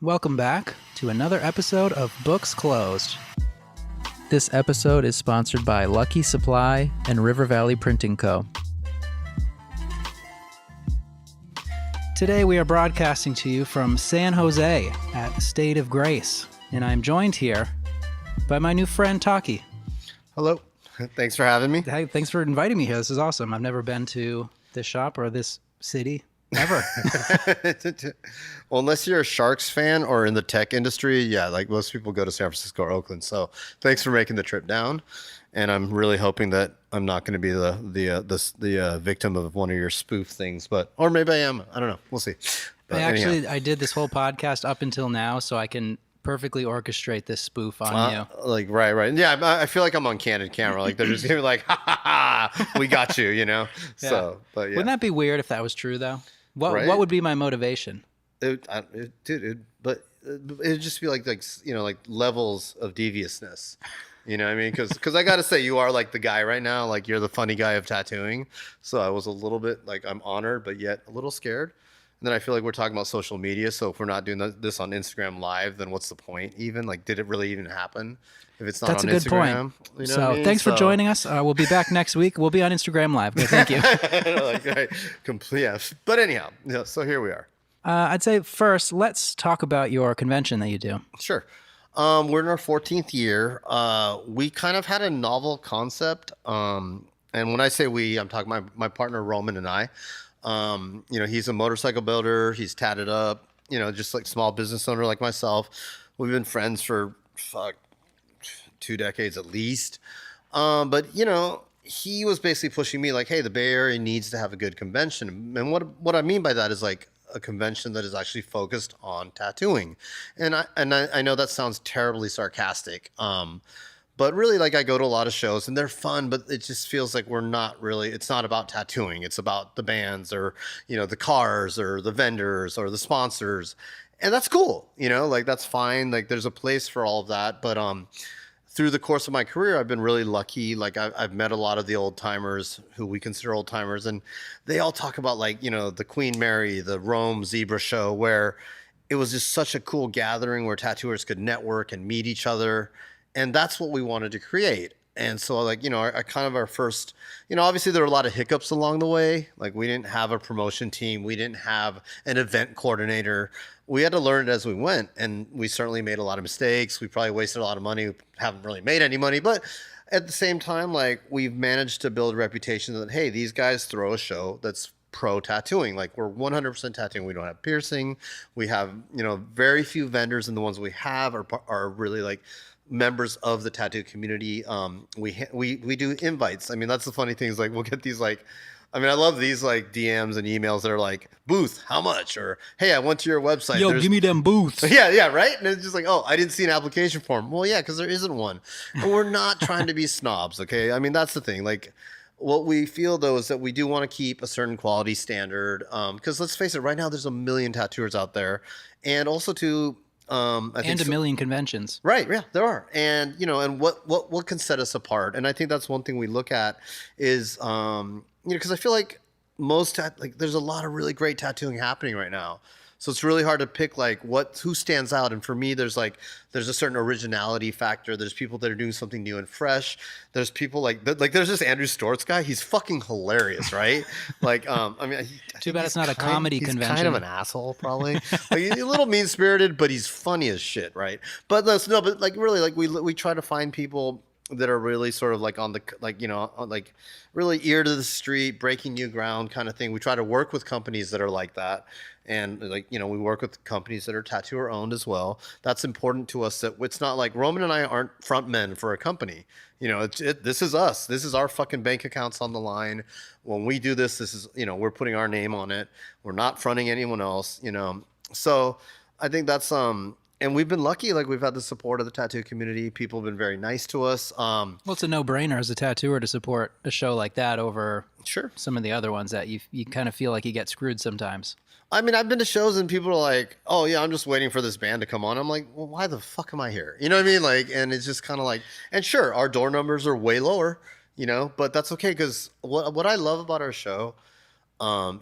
Welcome back to another episode of Books Closed. This episode is sponsored by Lucky Supply and River Valley Printing Co. Today we are broadcasting to you from San Jose at State of Grace, and I'm joined here by my new friend Taki. Hello. Thanks for having me. Hey, thanks for inviting me here. This is awesome. I've never been to this shop or this city ever. Well, unless you're a Sharks fan or in the tech industry, yeah, like most people go to San Francisco or Oakland. So thanks for making the trip down. And I'm really hoping that I'm not going to be the victim of one of your spoof things, or maybe I am. I don't know. We'll see. But I did this whole podcast up until now so I can perfectly orchestrate this spoof on you. Like, right. Yeah, I feel like I'm on candid camera. Like they're just here like, ha, we got you, you know? Yeah. So, but yeah. Wouldn't that be weird if that was true though? Right? What would be my motivation? It'd just be like levels of deviousness. You know what I mean? Because I got to say, you are like the guy right now. Like you're the funny guy of tattooing. So I was a little bit like, I'm honored, but yet a little scared. And then I feel like we're talking about social media. So if we're not doing this on Instagram Live, then what's the point even? Like, did it really even happen if it's not That's on a good Instagram? point. You know So what I mean? thanks for joining us. We'll be back next week. We'll be on Instagram Live. Okay, thank you. Yeah. But anyhow, yeah, so here we are. I'd say first, let's talk about your convention that you do. Sure. We're in our 14th year. We kind of had a novel concept. And when I say we, I'm talking my partner Roman and I. He's a motorcycle builder. He's tatted up, just like small business owner like myself. We've been friends for 2 decades at least. But he was basically pushing me like, hey, the Bay Area needs to have a good convention. And what I mean by that is like a convention that is actually focused on tattooing. And I know that sounds terribly sarcastic. But really, like I go to a lot of shows and they're fun, but it just feels like it's not about tattooing. It's about the bands or, the cars or the vendors or the sponsors. And that's cool. Like that's fine. Like there's a place for all of that. But through the course of my career, I've been really lucky. Like I've met a lot of the old timers who we consider old timers. And they all talk about like, the Queen Mary, the Rome Zebra Show, where it was just such a cool gathering where tattooers could network and meet each other. And that's what we wanted to create. And so like, our first, obviously there were a lot of hiccups along the way. Like we didn't have a promotion team. We didn't have an event coordinator. We had to learn it as we went. And we certainly made a lot of mistakes. We probably wasted a lot of money. We haven't really made any money. But at the same time, like we've managed to build a reputation that, hey, these guys throw a show that's pro tattooing. Like we're 100% tattooing. We don't have piercing. We have, very few vendors, and the ones we have are really like members of the tattoo community. We do invites. I mean, that's the funny thing is like we'll get these like, I love these like DMs and emails that are like, booth, how much? Or hey, I went to your website. Yo, give me them booths. Yeah, right? And it's just like, oh, I didn't see an application form. Well, yeah, because there isn't one. But we're not trying to be snobs, okay? I mean, that's the thing. Like what we feel though is that we do want to keep a certain quality standard. Because let's face it, right now there's a million tattooers out there. And also to I think a million conventions. Right. Yeah, there are. And, and what can set us apart? And I think that's one thing we look at is, because I feel like there's a lot of really great tattooing happening right now. So it's really hard to pick like who stands out. And for me, there's a certain originality factor. There's people that are doing something new and fresh. There's people like there's this Andrew Stortz guy. He's fucking hilarious, right? Like, Too bad it's not a comedy convention. He's kind of an asshole, probably. Like he's a little mean spirited, but he's funny as shit, right? But like really, like we try to find people that are really sort of like on the like really ear to the street, breaking new ground kind of thing. We try to work with companies that are like that. And like, we work with companies that are tattooer owned as well. That's important to us, that it's not like Roman and I aren't front men for a company. This is us. This is our fucking bank accounts on the line. When we do this is, we're putting our name on it. We're not fronting anyone else, So I think that's, and we've been lucky. Like we've had the support of the tattoo community. People have been very nice to us. Well, it's a no-brainer as a tattooer to support a show like that over some of the other ones that you kind of feel like you get screwed sometimes. I've been to shows and people are like, oh yeah, I'm just waiting for this band to come on. I'm like, well, why the fuck am I here? You know what I mean? Like, and it's just kind of like, and sure, our door numbers are way lower, but that's okay. Cause what I love about our show,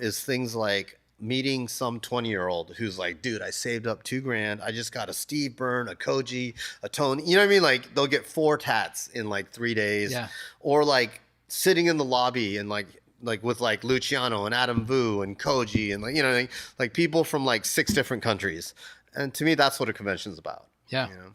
is things like, meeting some 20-year-old who's like, dude, I saved up $2,000. I just got a Steve Byrne, a Koji, a Tony. You know what I mean? Like they'll get 4 tats in like 3 days. Yeah. Or like sitting in the lobby and like with like Luciano and Adam Vu and Koji and like, you know, like people from like 6 different countries. And to me, that's what a convention's about. Yeah. You know?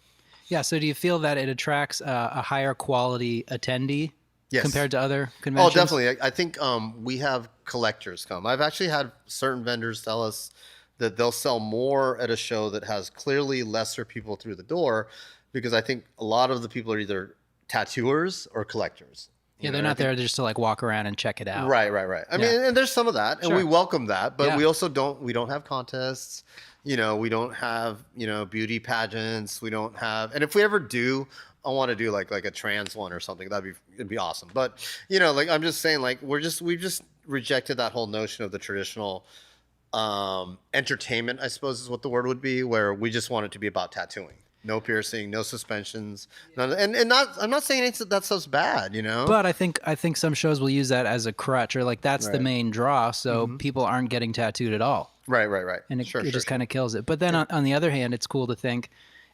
Yeah. So do you feel that it attracts a higher quality attendee Yes. compared to other Oh, conventions? definitely. I think we have collectors come. I've actually had certain vendors tell us that they'll sell more at a show that has clearly lesser people through the door, because I think a lot of the people are either tattooers or collectors. Yeah, they're not there just to like walk around and check it out. Right. I mean, and there's some of that, and Sure. we welcome that, but Yeah. we also don't have contests. You know, we don't have, you know, beauty pageants. We don't have, and if we ever do, I want to do like a trans one or something. It'd be awesome. But you know, like I'm just saying, like we've just rejected that whole notion of the traditional entertainment, I suppose is what the word would be, where we just want it to be about tattooing. No piercing, no suspensions, none, and not. I'm not saying that stuff's bad, you know. But I think some shows will use that as a crutch, or like that's the main draw, so people aren't getting tattooed at all. Right. And it just kind of kills it. But then on the other hand, it's cool to think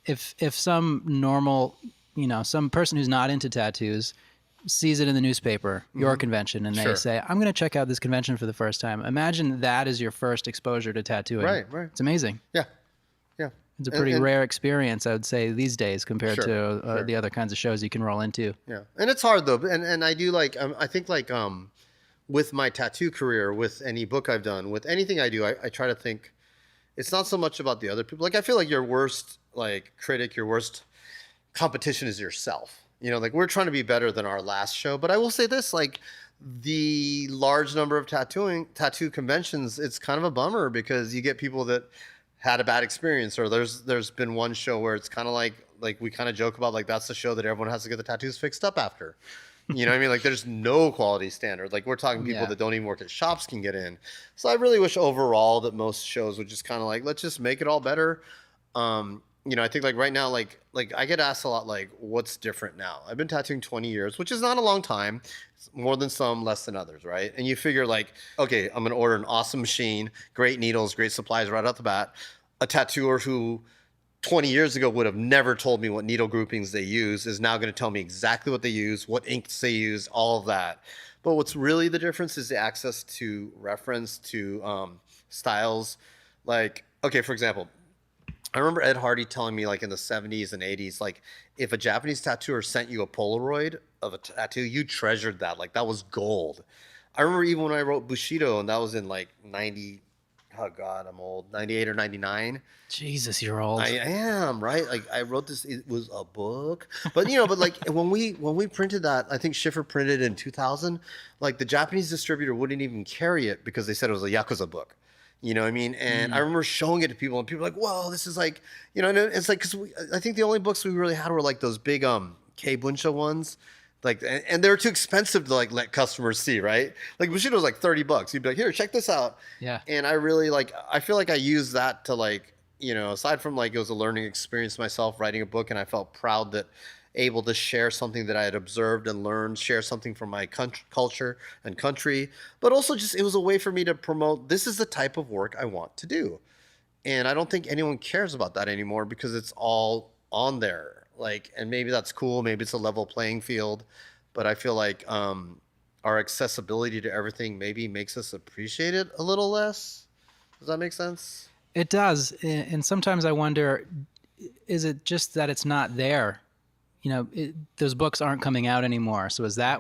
if some normal, you know, some person who's not into tattoos sees it in the newspaper, your convention, and they say, I'm going to check out this convention for the first time. Imagine that is your first exposure to tattooing. Right. It's amazing. Yeah. It's a pretty rare experience, I would say, these days compared to Sure. the other kinds of shows you can roll into. Yeah, and it's hard though, and I do like I think like with my tattoo career, with any book I've done, with anything I do, I try to think it's not so much about the other people. Like I feel like your worst like critic, your worst competition is yourself. You know, like we're trying to be better than our last show, but I will say this, like the large number of tattoo conventions, it's kind of a bummer because you get people that had a bad experience, or there's been one show where it's kind of like we kind of joke about like that's the show that everyone has to get the tattoos fixed up after. You know what I mean? Like there's no quality standard. Like we're talking people that don't even work at shops can get in. So I really wish overall that most shows would just kind of like, let's just make it all better. You know, I think like right now, like I get asked a lot, like what's different now? I've been tattooing 20 years, which is not a long time. It's more than some, less than others, right? And you figure like, okay, I'm going to order an awesome machine, great needles, great supplies right off the bat. A tattooer who 20 years ago would have never told me what needle groupings they use is now going to tell me exactly what they use, what inks they use, all of that. But what's really the difference is the access to reference, to styles. Like, okay, for example, I remember Ed Hardy telling me like in the 70s and 80s, like if a Japanese tattooer sent you a Polaroid of a tattoo, you treasured that. Like that was gold. I remember even when I wrote Bushido, and that was in like 90, oh God, I'm old, 98 or 99. Jesus, you're old. I am, right? Like I wrote this, it was a book. But you know, but like when we printed that, I think Schiffer printed in 2000, like the Japanese distributor wouldn't even carry it because they said it was a Yakuza book. You know what I mean? And I remember showing it to people, and people were like, whoa, this is like, you know, and it's like, because I think the only books we really had were like those big Kei Bunsha ones. Like, and they were too expensive to like let customers see, right? Like Bushido was like $30. You'd be like, here, check this out. Yeah. And I really like, I feel like I used that to like, you know, aside from like it was a learning experience myself writing a book, and I felt proud that able to share something that I had observed and learned, share something from my culture and country, but also just it was a way for me to promote this is the type of work I want to do. And I don't think anyone cares about that anymore because it's all on there. Like, and maybe that's cool, maybe it's a level playing field, but I feel like our accessibility to everything maybe makes us appreciate it a little less. Does that make sense? It does. And sometimes I wonder, is it just that it's not there? You know, those books aren't coming out anymore. So is that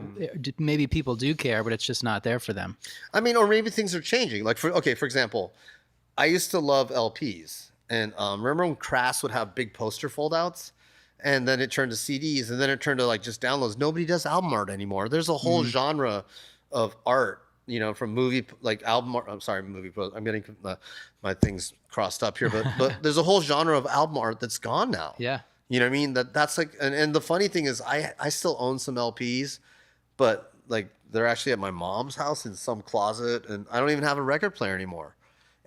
maybe people do care, but it's just not there for them? I mean, or maybe things are changing. Like, for example, I used to love LPs. And remember when Crass would have big poster foldouts? And then it turned to CDs, and then it turned to like just downloads. Nobody does album art anymore. There's a whole genre of art, you know, from movie, like album art. I'm sorry, movie. I'm getting my things crossed up here. But there's a whole genre of album art that's gone now. Yeah. You know what I mean? That's like, and the funny thing is I still own some LPs, but like they're actually at my mom's house in some closet, and I don't even have a record player anymore.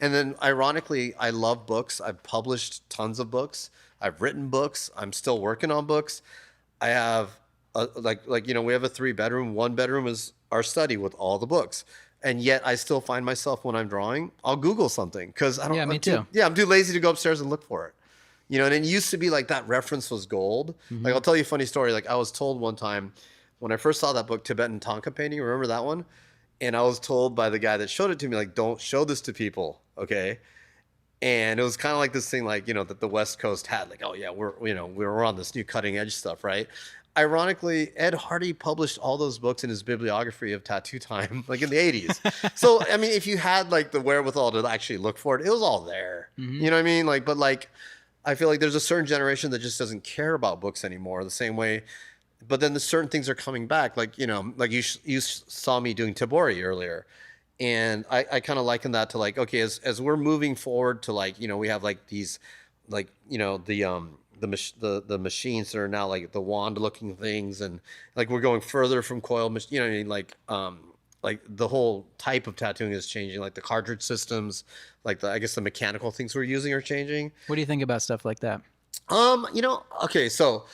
And then ironically, I love books. I've published tons of books. I've written books. I'm still working on books. I have like, you know, we have a 3-bedroom. 1 bedroom is our study with all the books. And yet I still find myself when I'm drawing, I'll Google something because I don't. Yeah, me too. I'm too lazy to go upstairs and look for it. You know, and it used to be like that reference was gold. Like I'll tell you a funny story. Like I was told one time when I first saw that book, Tibetan Tonka painting. Remember that one? And I was told by the guy that showed it to me, like, don't show this to people, okay? And it was kind of like this thing, like, you know, that the West Coast had, like, oh yeah, we're on this new cutting edge stuff, right? Ironically, Ed Hardy published all those books in his bibliography of Tattoo Time, like in the 80s. So, I mean, if you had like the wherewithal to actually look for it, it was all there. You know what I mean? Like, but like, I feel like there's a certain generation that just doesn't care about books anymore the same way. But then the certain things are coming back. Like, you know, like you saw me doing Tabori earlier. And I kind of liken that to like, okay, as we're moving forward to like, you know, we have like these, like, you know, the machines that are now like the wand looking things. And like, we're going further from coil, you know what I mean? Like the whole type of tattooing is changing, like the cartridge systems, like I guess the mechanical things we're using are changing. What do you think about stuff like that? You know, okay, so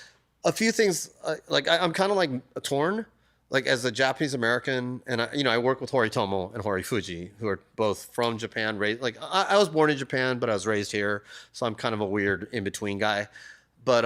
a few things, like I'm kind of like torn, like as a Japanese American, and I work with Horitomo and Horifuji, who are both from Japan. Raised like I was born in Japan, but I was raised here, so I'm kind of a weird in between guy. But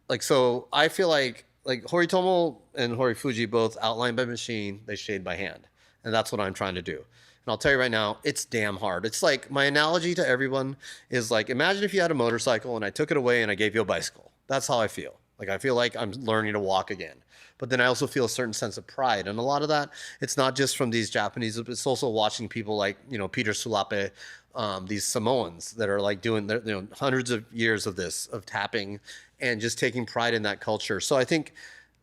like so, I feel like Horitomo and Horifuji both outline by machine, they shade by hand, and that's what I'm trying to do. And I'll tell you right now, it's damn hard. It's like my analogy to everyone is like, imagine if you had a motorcycle and I took it away and I gave you a bicycle. That's how I feel. Like I feel like I'm learning to walk again. But then I also feel a certain sense of pride. And a lot of that, it's not just from these Japanese, it's also watching people like, you know, Peter Sulape, these Samoans that are like doing, you know, hundreds of years of this, of tapping and just taking pride in that culture. So I think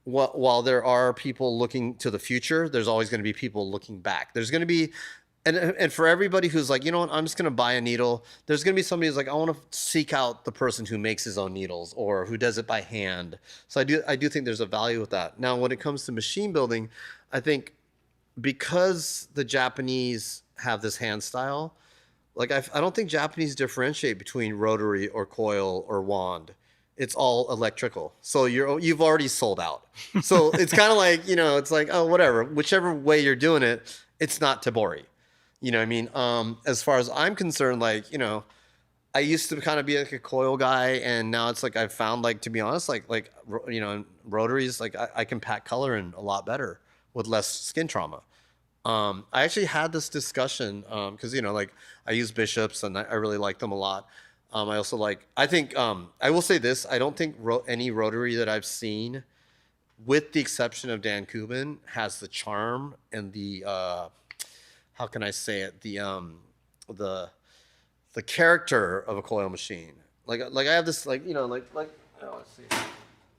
while there are people looking to the future, there's always going to be people looking back. There's going to be, and for everybody who's like, you know what, I'm just going to buy a needle, there's going to be somebody who's like, I want to seek out the person who makes his own needles or who does it by hand. So I do think there's a value with that. Now, when it comes to machine building, I think because the Japanese have this hand style, like I don't think Japanese differentiate between rotary or coil or wand. It's all electrical. So you've already sold out. So it's kind of like, you know, it's like, oh, whatever, whichever way you're doing it, it's not Tabori. You know what I mean? As far as I'm concerned, like, you know, I used to kind of be like a coil guy, and now it's like I've found, like, to be honest, like you know, rotaries, like I can pack color in a lot better with less skin trauma. I actually had this discussion because, you know, like I use bishops and I really like them a lot. I also like, I think, I will say this, I don't think any rotary that I've seen, with the exception of Dan Kubin, has the charm and the, how can I say it? The character of a coil machine. Like I have this, like, you know, like oh, let's see.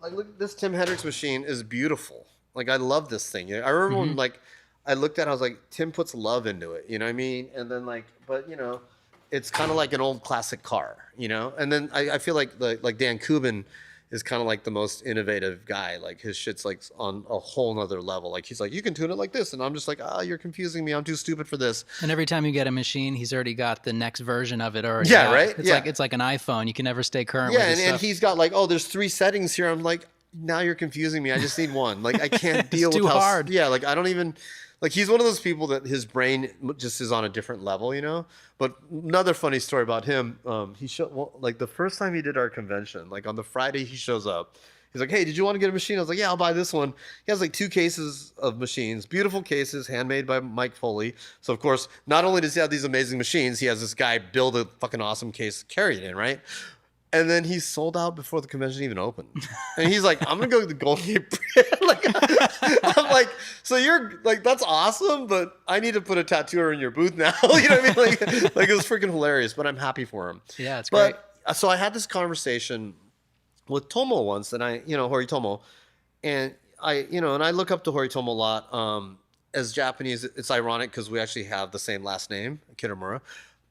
Like, look, this Tim Hendricks machine is beautiful. Like, I love this thing. I remember when, like, I looked at it, I was like, Tim puts love into it, you know what I mean? And then, like, but, you know, it's kind of like an old classic car, you know? And then I feel like Dan Kubin is kind of like the most innovative guy. Like, his shit's like on a whole nother level. Like, he's like, you can tune it like this. And I'm just like, you're confusing me. I'm too stupid for this. And every time you get a machine, he's already got the next version of it already. Yeah, out. right? It's like an iPhone. You can never stay current with Yeah, his and stuff. he's got like, oh, there's 3 settings here. I'm like, now you're confusing me. I just need one. Like, I can't deal with too how hard. Yeah, like I don't even like, he's one of those people that his brain just is on a different level, you know? But another funny story about him, he showed, well, like the first time he did our convention, like on the Friday he shows up. He's like, hey, did you want to get a machine? I was like, yeah, I'll buy this one. He has like 2 cases of machines, beautiful cases, handmade by Mike Foley. So, of course, not only does he have these amazing machines, he has this guy build a fucking awesome case, carry it in, right? And then he sold out before the convention even opened. And he's like, I'm going to go to the Golden Gate Bridge. Like, I'm like, so you're like, that's awesome, but I need to put a tattooer in your booth now. You know what I mean? Like it was freaking hilarious, but I'm happy for him. Yeah, it's great. But so I had this conversation with Tomo once, and Horitomo, and and I look up to Horitomo a lot. As Japanese, it's ironic because we actually have the same last name, Kitamura,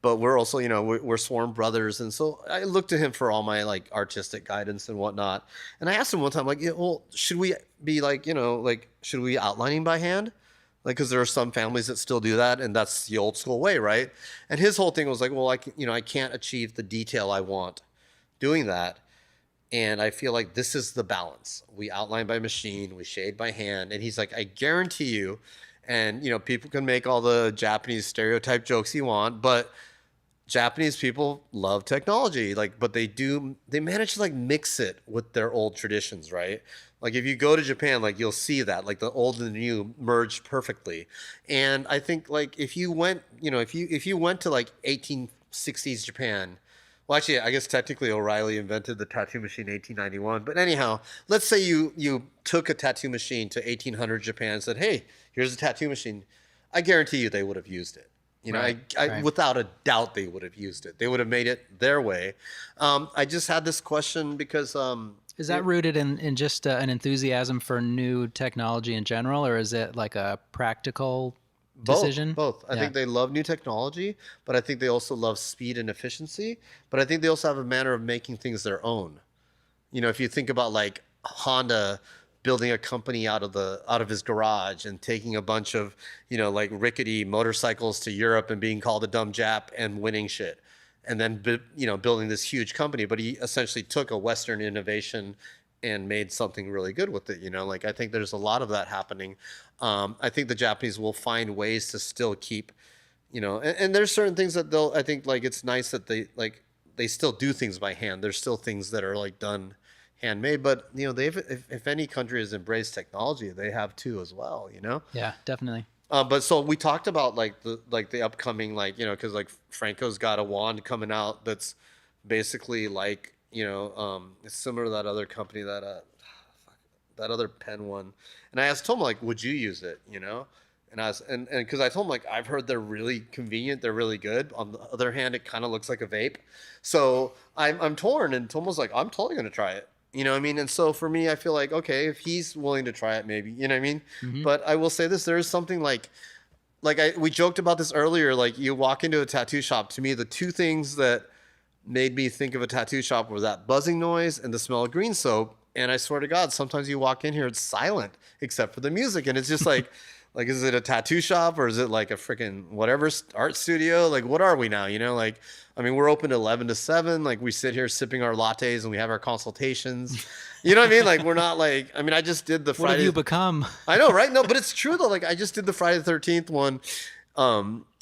but we're also, we're sworn brothers. And so I look to him for all my like artistic guidance and whatnot. And I asked him one time, like, well, should we be like, should we be outlining by hand? Like, because there are some families that still do that, and that's the old school way, right? And his whole thing was like, well, I can't achieve the detail I want doing that. And I feel like this is the balance. We outline by machine, we shade by hand. And he's like, I guarantee you, And, people can make all the Japanese stereotype jokes you want, but Japanese people love technology, but they manage to mix it with their old traditions, right? Like if you go to Japan, you'll see that the old and the new merged perfectly. And I think if you went, if you went to 1860s Japan, well, actually, I guess technically O'Reilly invented the tattoo machine in 1891. But anyhow, let's say you took a tattoo machine to 1800 Japan and said, "Hey, here's a tattoo machine." I guarantee you they would have used it. Right. Without a doubt, they would have used it. They would have made it their way. I just had this question because is that rooted in just an enthusiasm for new technology in general, or is it like a practical decision? Both. I think they love new technology, but I think they also love speed and efficiency. But I think they also have a manner of making things their own. If you think about Honda building a company out of his garage and taking a bunch of rickety motorcycles to Europe and being called a dumb Jap and winning shit, and then building this huge company. But he essentially took a Western innovation and made something really good with it. I think there's a lot of that happening. I think the Japanese will find ways to still keep, and there's certain things that I think it's nice that they still do things by hand. There's still things that are done handmade, but if any country has embraced technology, they have too as well. Yeah, definitely. But so we talked about the upcoming because Franco's got a wand coming out that's basically it's similar to that other company that other pen one, and I told him would you use it, and because I told him I've heard they're really convenient, they're really good. On the other hand, it kind of looks like a vape, so I'm torn, and Tom was I'm totally gonna try it. You know what I mean? And so for me, I feel okay, if he's willing to try it, maybe, you know what I mean? Mm-hmm. But I will say this, there is something we joked about this earlier, you walk into a tattoo shop, to me, the two things that made me think of a tattoo shop were that buzzing noise and the smell of green soap. And I swear to God, sometimes you walk in here, it's silent except for the music. And it's just is it a tattoo shop or is it a freaking whatever art studio? What are we now? We're open 11 to 7. We sit here sipping our lattes and we have our consultations. You know what I mean? We're not I just did the Friday. What have you become? I know, right? No, but it's true though. I just did the Friday the 13th one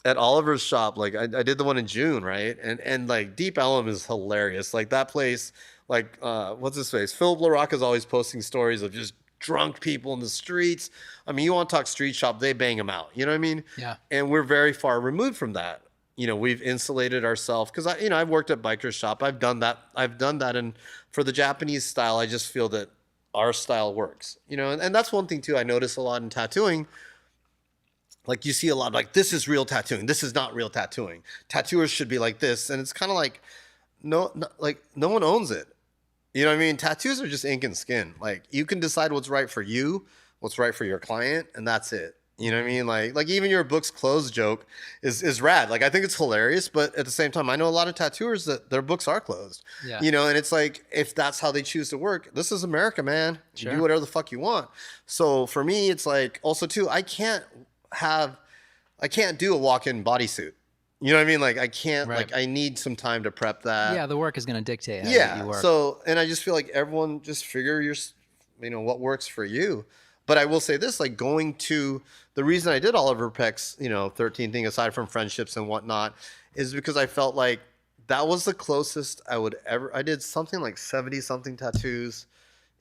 at Oliver's shop. I did the one in June, right? And Deep Ellum is hilarious. That place, what's his face? Philip LaRocca is always posting stories of just drunk people in the streets. You want to talk street shop, they bang them out. You know what I mean? Yeah. And we're very far removed from that. We've insulated ourselves because I've worked at biker shop. I've done that. And for the Japanese style, I just feel that our style works, and that's one thing too. I notice a lot in tattooing. You see a lot this is real tattooing. This is not real tattooing. Tattooers should be like this. And it's kind of no one owns it. You know what I mean? Tattoos are just ink and skin. You can decide what's right for you, what's right for your client, and that's it. You know what I mean? Even your book's closed joke is rad. I think it's hilarious, but at the same time, I know a lot of tattooers that their books are closed. Yeah. And it's if that's how they choose to work, this is America, man. Sure. You do whatever the fuck you want. So for me, it's also too, I can't do a walk-in bodysuit. You know what I mean? I can't, right. I need some time to prep that. Yeah, the work is going to dictate how you work. So, and I just feel everyone just figure what works for you. But I will say this, going to, the reason I did Oliver Peck's, 13 thing, aside from friendships and whatnot, is because I felt that was the closest I did something 70-something tattoos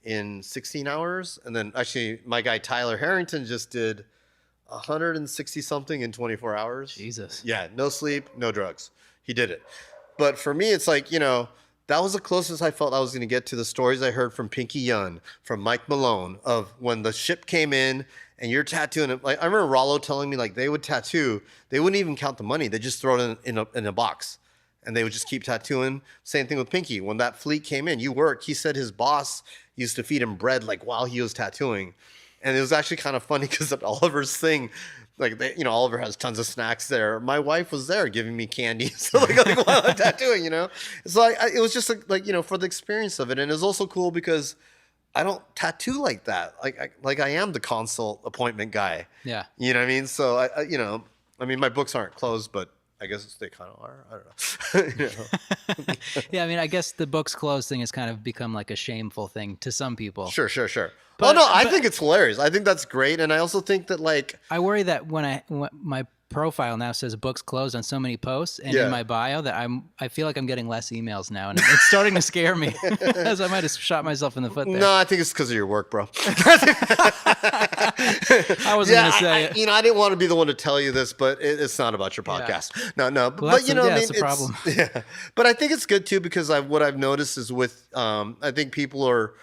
in 16 hours. And then actually my guy Tyler Harrington just did 160 something in 24 hours. Jesus. Yeah, no sleep, no drugs. He did it. But for me, it's that was the closest I felt I was going to get to the stories I heard from Pinky Yun, from Mike Malone, of when the ship came in and you're tattooing it. I remember Rollo telling me they would tattoo, they wouldn't even count the money. They just throw it in a box and they would just keep tattooing. Same thing with Pinky. When that fleet came in, you worked. He said his boss used to feed him bread while he was tattooing. And it was actually kind of funny because at Oliver's thing, Oliver has tons of snacks there. My wife was there giving me candy. So while I'm tattooing, So it was just for the experience of it. And it was also cool because I don't tattoo like that. I am the consult appointment guy. Yeah. You know what I mean? So my books aren't closed, but I guess they kind of are. I don't know. You know? Yeah, I mean, I guess the books closed thing has kind of become like a shameful thing to some people. Sure. But, I think it's hilarious. I think that's great, and I also think that like I worry that when my profile now says books closed on so many posts, and in my bio that I feel like I'm getting less emails now, and it's starting to scare me, as I might have shot myself in the foot there. No, I think it's because of your work, bro. I wasn't going to say it. You know, I didn't want to be the one to tell you this, but it's not about your podcast. Yeah. No, well, but you know, I mean, it's a problem. Yeah, but I think it's good too because what I've noticed is with I think people are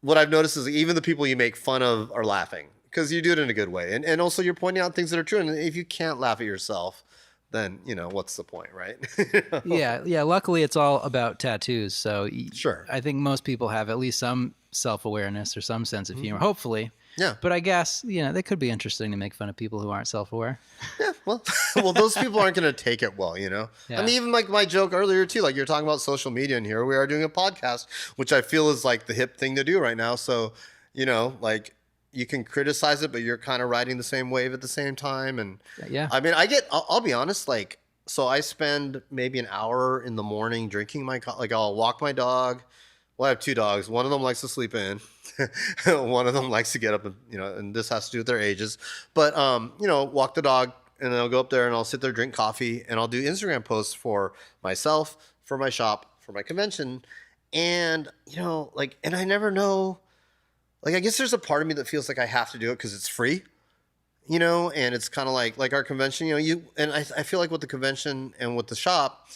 what I've noticed is even the people you make fun of are laughing because you do it in a good way, and also you're pointing out things that are true. And if you can't laugh at yourself, then you know what's the point, right? You know? Yeah. Luckily, it's all about tattoos, so sure. I think most people have at least some self-awareness or some sense of humor. Hopefully. Yeah. But I guess, you know, they could be interesting to make fun of people who aren't self-aware. Yeah, well, those people aren't going to take it well, you know? Yeah. I mean, even like my joke earlier, too, like you're talking about social media, and here we are doing a podcast, which I feel is like the hip thing to do right now. So, you know, like you can criticize it, but you're kind of riding the same wave at the same time. And yeah, I mean, I'll be honest, like, so I spend maybe an hour in the morning drinking like I'll walk my dog. Well, I have 2 dogs. One of them likes to sleep in. One of them likes to get up, and you know, and this has to do with their ages. But you know, walk the dog, and then I'll go up there and I'll sit there, drink coffee, and I'll do Instagram posts for myself, for my shop, for my convention, and you know, like, and I never know. Like, I guess there's a part of me that feels like I have to do it because it's free, you know, and it's kind of like our convention, you know, I feel like with the convention and with the shop,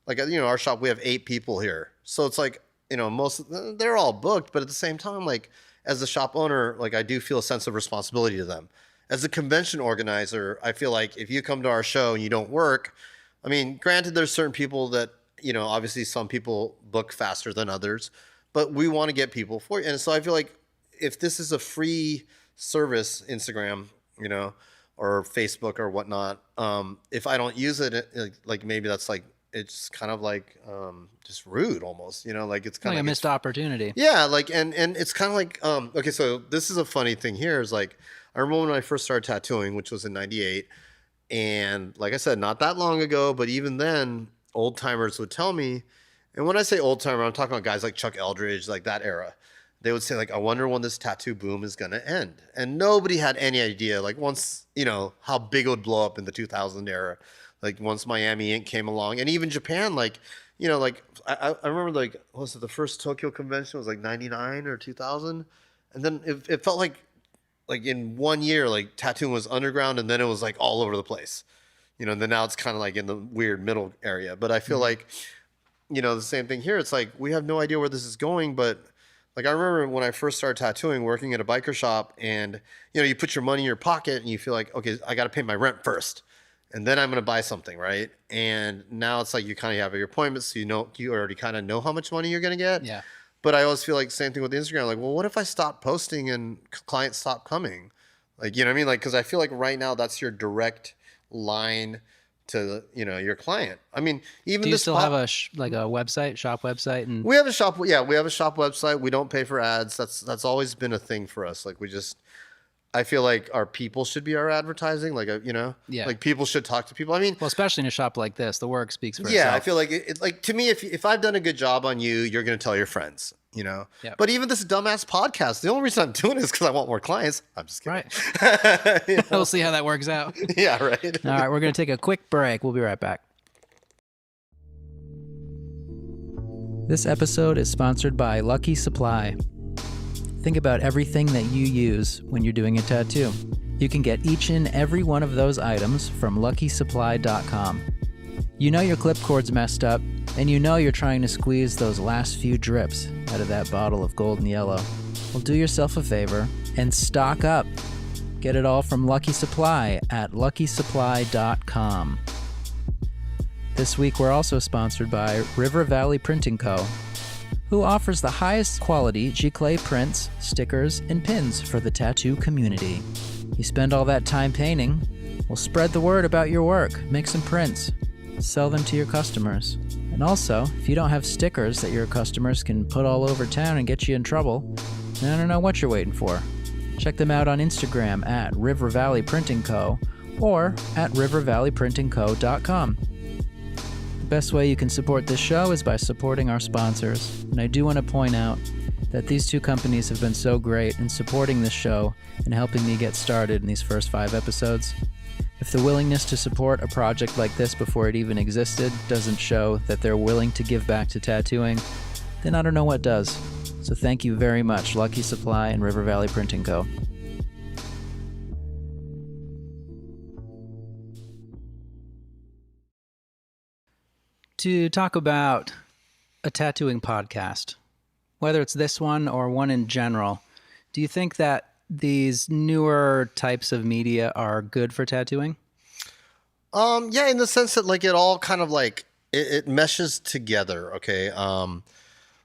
like, you know, our shop, we have 8 people here, so it's like. You know, they're all booked, but at the same time, like as the shop owner, like I do feel a sense of responsibility to them. As a convention organizer, I feel like if you come to our show and you don't work, I mean, granted, there's certain people that, you know, obviously some people book faster than others, but we want to get people for you. And so I feel like if this is a free service, Instagram, you know, or Facebook or whatnot, if I don't use it, like maybe that's like, it's kind of like just rude almost, you know, like it's kind of like a missed opportunity. Yeah, like and it's kind of like okay, so this is a funny thing here is like I remember when I first started tattooing, which was in '98, and like I said, not that long ago, but even then, old timers would tell me, and when I say old timer, I'm talking about guys like Chuck Eldridge, like that era. They would say like, I wonder when this tattoo boom is gonna end, and nobody had any idea. Like once, you know, how big it would blow up in the 2000 era. Like once Miami Ink came along, and even Japan, like, you know, like I remember like, what was it, the first Tokyo convention was like 99 or 2000. And then it felt like in 1 year, like tattooing was underground and then it was like all over the place, you know, and then now it's kind of like in the weird middle area. But I feel like, you know, the same thing here. It's like, we have no idea where this is going, but like I remember when I first started tattooing, working at a biker shop, and, you know, you put your money in your pocket and you feel like, okay, I got to pay my rent first. And then I'm going to buy something, right? And now it's like you kind of have your appointments, so you already kind of know how much money you're going to get. Yeah. But I always feel like same thing with Instagram. Like, well, what if I stop posting and clients stop coming? Like, you know what I mean? Like, because I feel like right now that's your direct line to, you know, your client. I mean, even do you still have a website, shop website? And we have a shop. Yeah, we have a shop website. We don't pay for ads. That's always been a thing for us. Like I feel like our people should be our advertising. Like, you know, like people should talk to people. I mean, well, especially in a shop like this, the work speaks for itself. Yeah, I feel like it's like, to me, if I've done a good job on you, you're going to tell your friends, you know. Yep. But even this dumbass podcast, the only reason I'm doing it is because I want more clients. I'm just kidding. Right. You know? We'll see how that works out. Yeah, right. All right, we're going to take a quick break. We'll be right back. This episode is sponsored by Lucky Supply. Think about everything that you use when you're doing a tattoo. You can get each and every one of those items from luckysupply.com. You know your clip cord's messed up, and you know you're trying to squeeze those last few drips out of that bottle of golden yellow. Well, do yourself a favor and stock up. Get it all from Lucky Supply at luckysupply.com. This week we're also sponsored by River Valley Printing Co., who offers the highest quality giclée prints, stickers, and pins for the tattoo community. You spend all that time painting, well, spread the word about your work, make some prints, sell them to your customers. And also, if you don't have stickers that your customers can put all over town and get you in trouble, then I don't know what you're waiting for. Check them out on Instagram at River Valley Printing Co., or at rivervalleyprintingco.com. The best way you can support this show is by supporting our sponsors, and I do want to point out that these two companies have been so great in supporting this show and helping me get started in these first 5 episodes. If the willingness to support a project like this before it even existed doesn't show that they're willing to give back to tattooing, then I don't know what does. So thank you very much, Lucky Supply and River Valley Printing Co. To talk about a tattooing podcast, whether it's this one or one in general, do you think that these newer types of media are good for tattooing? Yeah, in the sense that like it all kind of like it meshes together. Okay.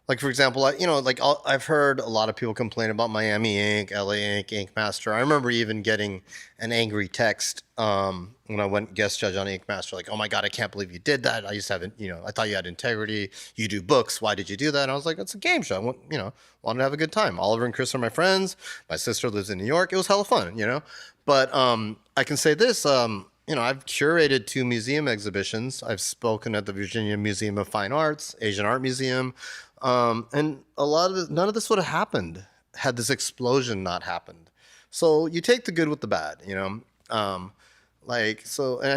Like for example, I've heard a lot of people complain about Miami Ink, LA Ink, Ink Master. I remember even getting an angry text when I went guest judge on Ink Master, like, "Oh my God, I can't believe you did that. I just haven't, I thought you had integrity. You do books. Why did you do that?" And I was like, "It's a game show. I wanted to have a good time. Oliver and Chris are my friends. My sister lives in New York. It was hella fun, But I can say this, I've curated 2 museum exhibitions. I've spoken at the Virginia Museum of Fine Arts, Asian Art Museum. And a lot of this, none of this would have happened had this explosion not happened. So you take the good with the bad, and I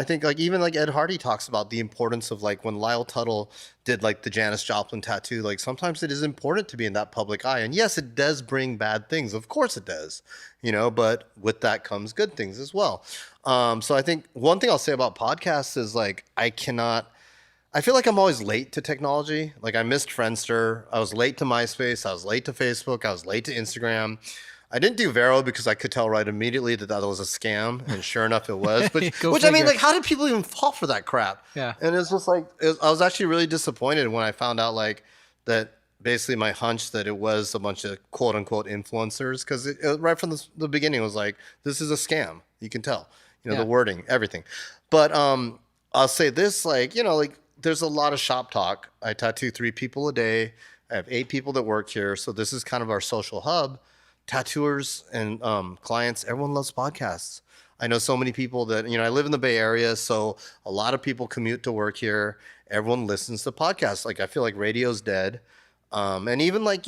think like even like Ed Hardy talks about the importance of like when Lyle Tuttle did like the Janis Joplin tattoo, like sometimes it is important to be in that public eye. And yes, it does bring bad things. Of course it does, but with that comes good things as well. So I think one thing I'll say about podcasts is like, I feel like I'm always late to technology. Like I missed Friendster. I was late to MySpace. I was late to Facebook. I was late to Instagram. I didn't do Vero because I could tell right immediately that was a scam. And sure enough, it was. But I mean, like, how did people even fall for that crap? Yeah. And it's just like, I was actually really disappointed when I found out like that basically my hunch that it was a bunch of quote unquote influencers. Because right from the beginning, it was like, this is a scam. You can tell, the wording, everything. But I'll say this, like, there's a lot of shop talk. I tattoo 3 people a day. I have 8 people that work here. So this is kind of our social hub. Tattooers and clients, everyone loves podcasts. I know so many people that, I live in the Bay Area. So a lot of people commute to work here. Everyone listens to podcasts. Like I feel like radio's dead. And even like,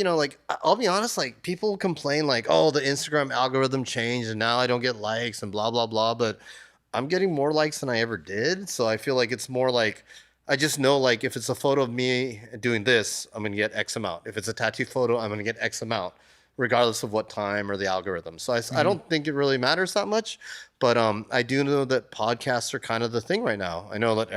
I'll be honest, like people complain like, oh, the Instagram algorithm changed and now I don't get likes and blah, blah, blah. But I'm getting more likes than I ever did. So I feel like it's more like, I just know like if it's a photo of me doing this, I'm going to get X amount. If it's a tattoo photo, I'm going to get X amount, regardless of what time or the algorithm. So I don't think it really matters that much. But I do know that podcasts are kind of the thing right now. I know that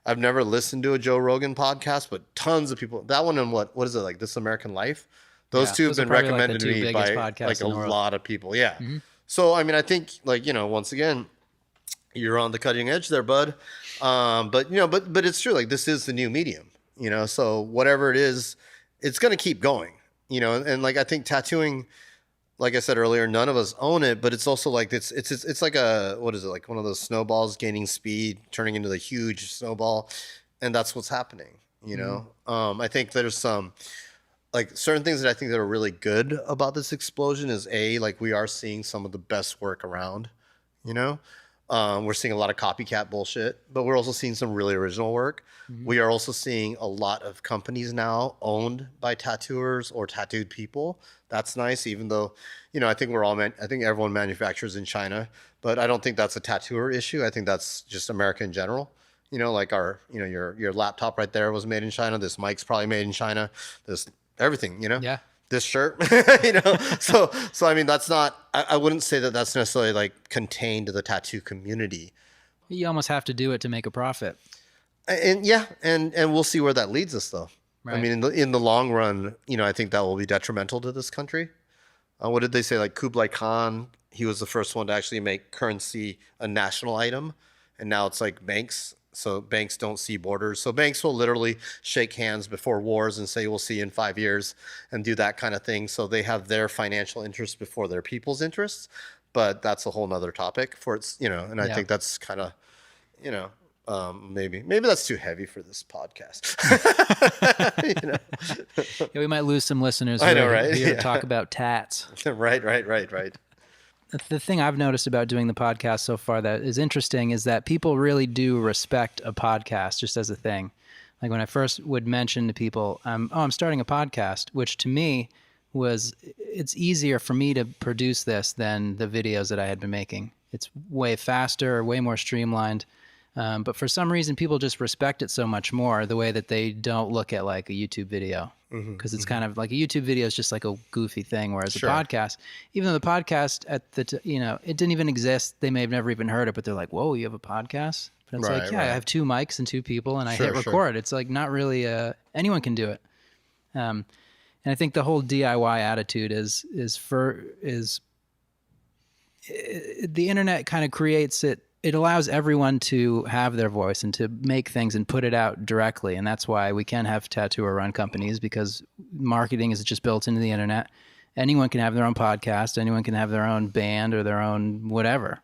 I've never listened to a Joe Rogan podcast, but tons of people, that one and what is it, like This American Life? Those two have been recommended to me by like a lot of people. Yeah. Mm-hmm. So, I mean, I think like, once again, you're on the cutting edge there, bud. But it's true. Like this is the new medium, so whatever it is, it's going to keep going, and like, I think tattooing, like I said earlier, none of us own it, but it's also like, it's like what is it? Like one of those snowballs gaining speed, turning into the huge snowball. And that's what's happening, I think there's some like certain things that I think that are really good about this explosion is like we are seeing some of the best work around, we're seeing a lot of copycat bullshit, but we're also seeing some really original work. Mm-hmm. We are also seeing a lot of companies now owned by tattooers or tattooed people. That's nice, even though, I think I think everyone manufactures in China, but I don't think that's a tattooer issue. I think that's just America in general. Like your laptop right there was made in China. This mic's probably made in China. This everything, Yeah. This shirt, so I mean, that's not, I wouldn't say that that's necessarily like contained to the tattoo community. You almost have to do it to make a profit. And and we'll see where that leads us though. Right. I mean, in the long run, I think that will be detrimental to this country. What did they say? Like Kublai Khan, he was the first one to actually make currency a national item. And now it's like banks. So banks don't see borders. So banks will literally shake hands before wars and say, we'll see you in 5 years and do that kind of thing. So they have their financial interests before their people's interests. But that's a whole nother topic for its, and I think that's kind of, maybe that's too heavy for this podcast. Yeah, we might lose some listeners. I know, right? Here to talk about tats. Right. the thing I've noticed about doing the podcast so far that is interesting is that people really do respect a podcast just as a thing. Like when I first would mention to people, I'm starting a podcast, which to me it's easier for me to produce this than the videos that I had been making. It's way faster, way more streamlined. But for some reason, people just respect it so much more the way that they don't look at like a YouTube video. Because it's kind of like a YouTube video is just like a goofy thing, whereas a podcast, even though the podcast it didn't even exist, they may have never even heard it, but they're like, "Whoa, you have a podcast?" But it's like, yeah, I have 2 mics and 2 people, and I hit record. It's like not really anyone can do it. And I think the whole DIY attitude is the internet kind of creates it. It allows everyone to have their voice and to make things and put it out directly. And that's why we can have tattooer run companies, because marketing is just built into the internet. Anyone can have their own podcast. Anyone can have their own band or their own whatever.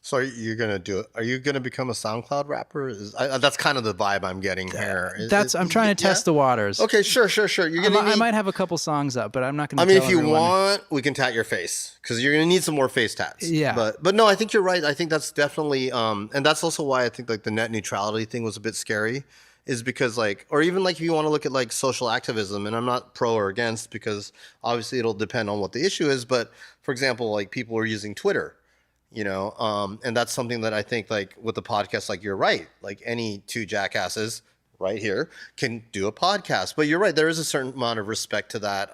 So you're going to do it. Are you going to become a SoundCloud rapper? That's kind of the vibe I'm getting here. I'm trying to test the waters. Okay, sure. I might have a couple songs up, but I'm not going to I mean, if you want, we can tat your face, because you're going to need some more face tats. Yeah. But no, I think you're right. I think that's definitely, and that's also why I think like the net neutrality thing was a bit scary, is because like, or even like if you want to look at like social activism, and I'm not pro or against, because obviously it'll depend on what the issue is. But for example, like people are using Twitter. And that's something that I think like with the podcast, like you're right, like any 2 jackasses right here can do a podcast, but you're right. There is a certain amount of respect to that.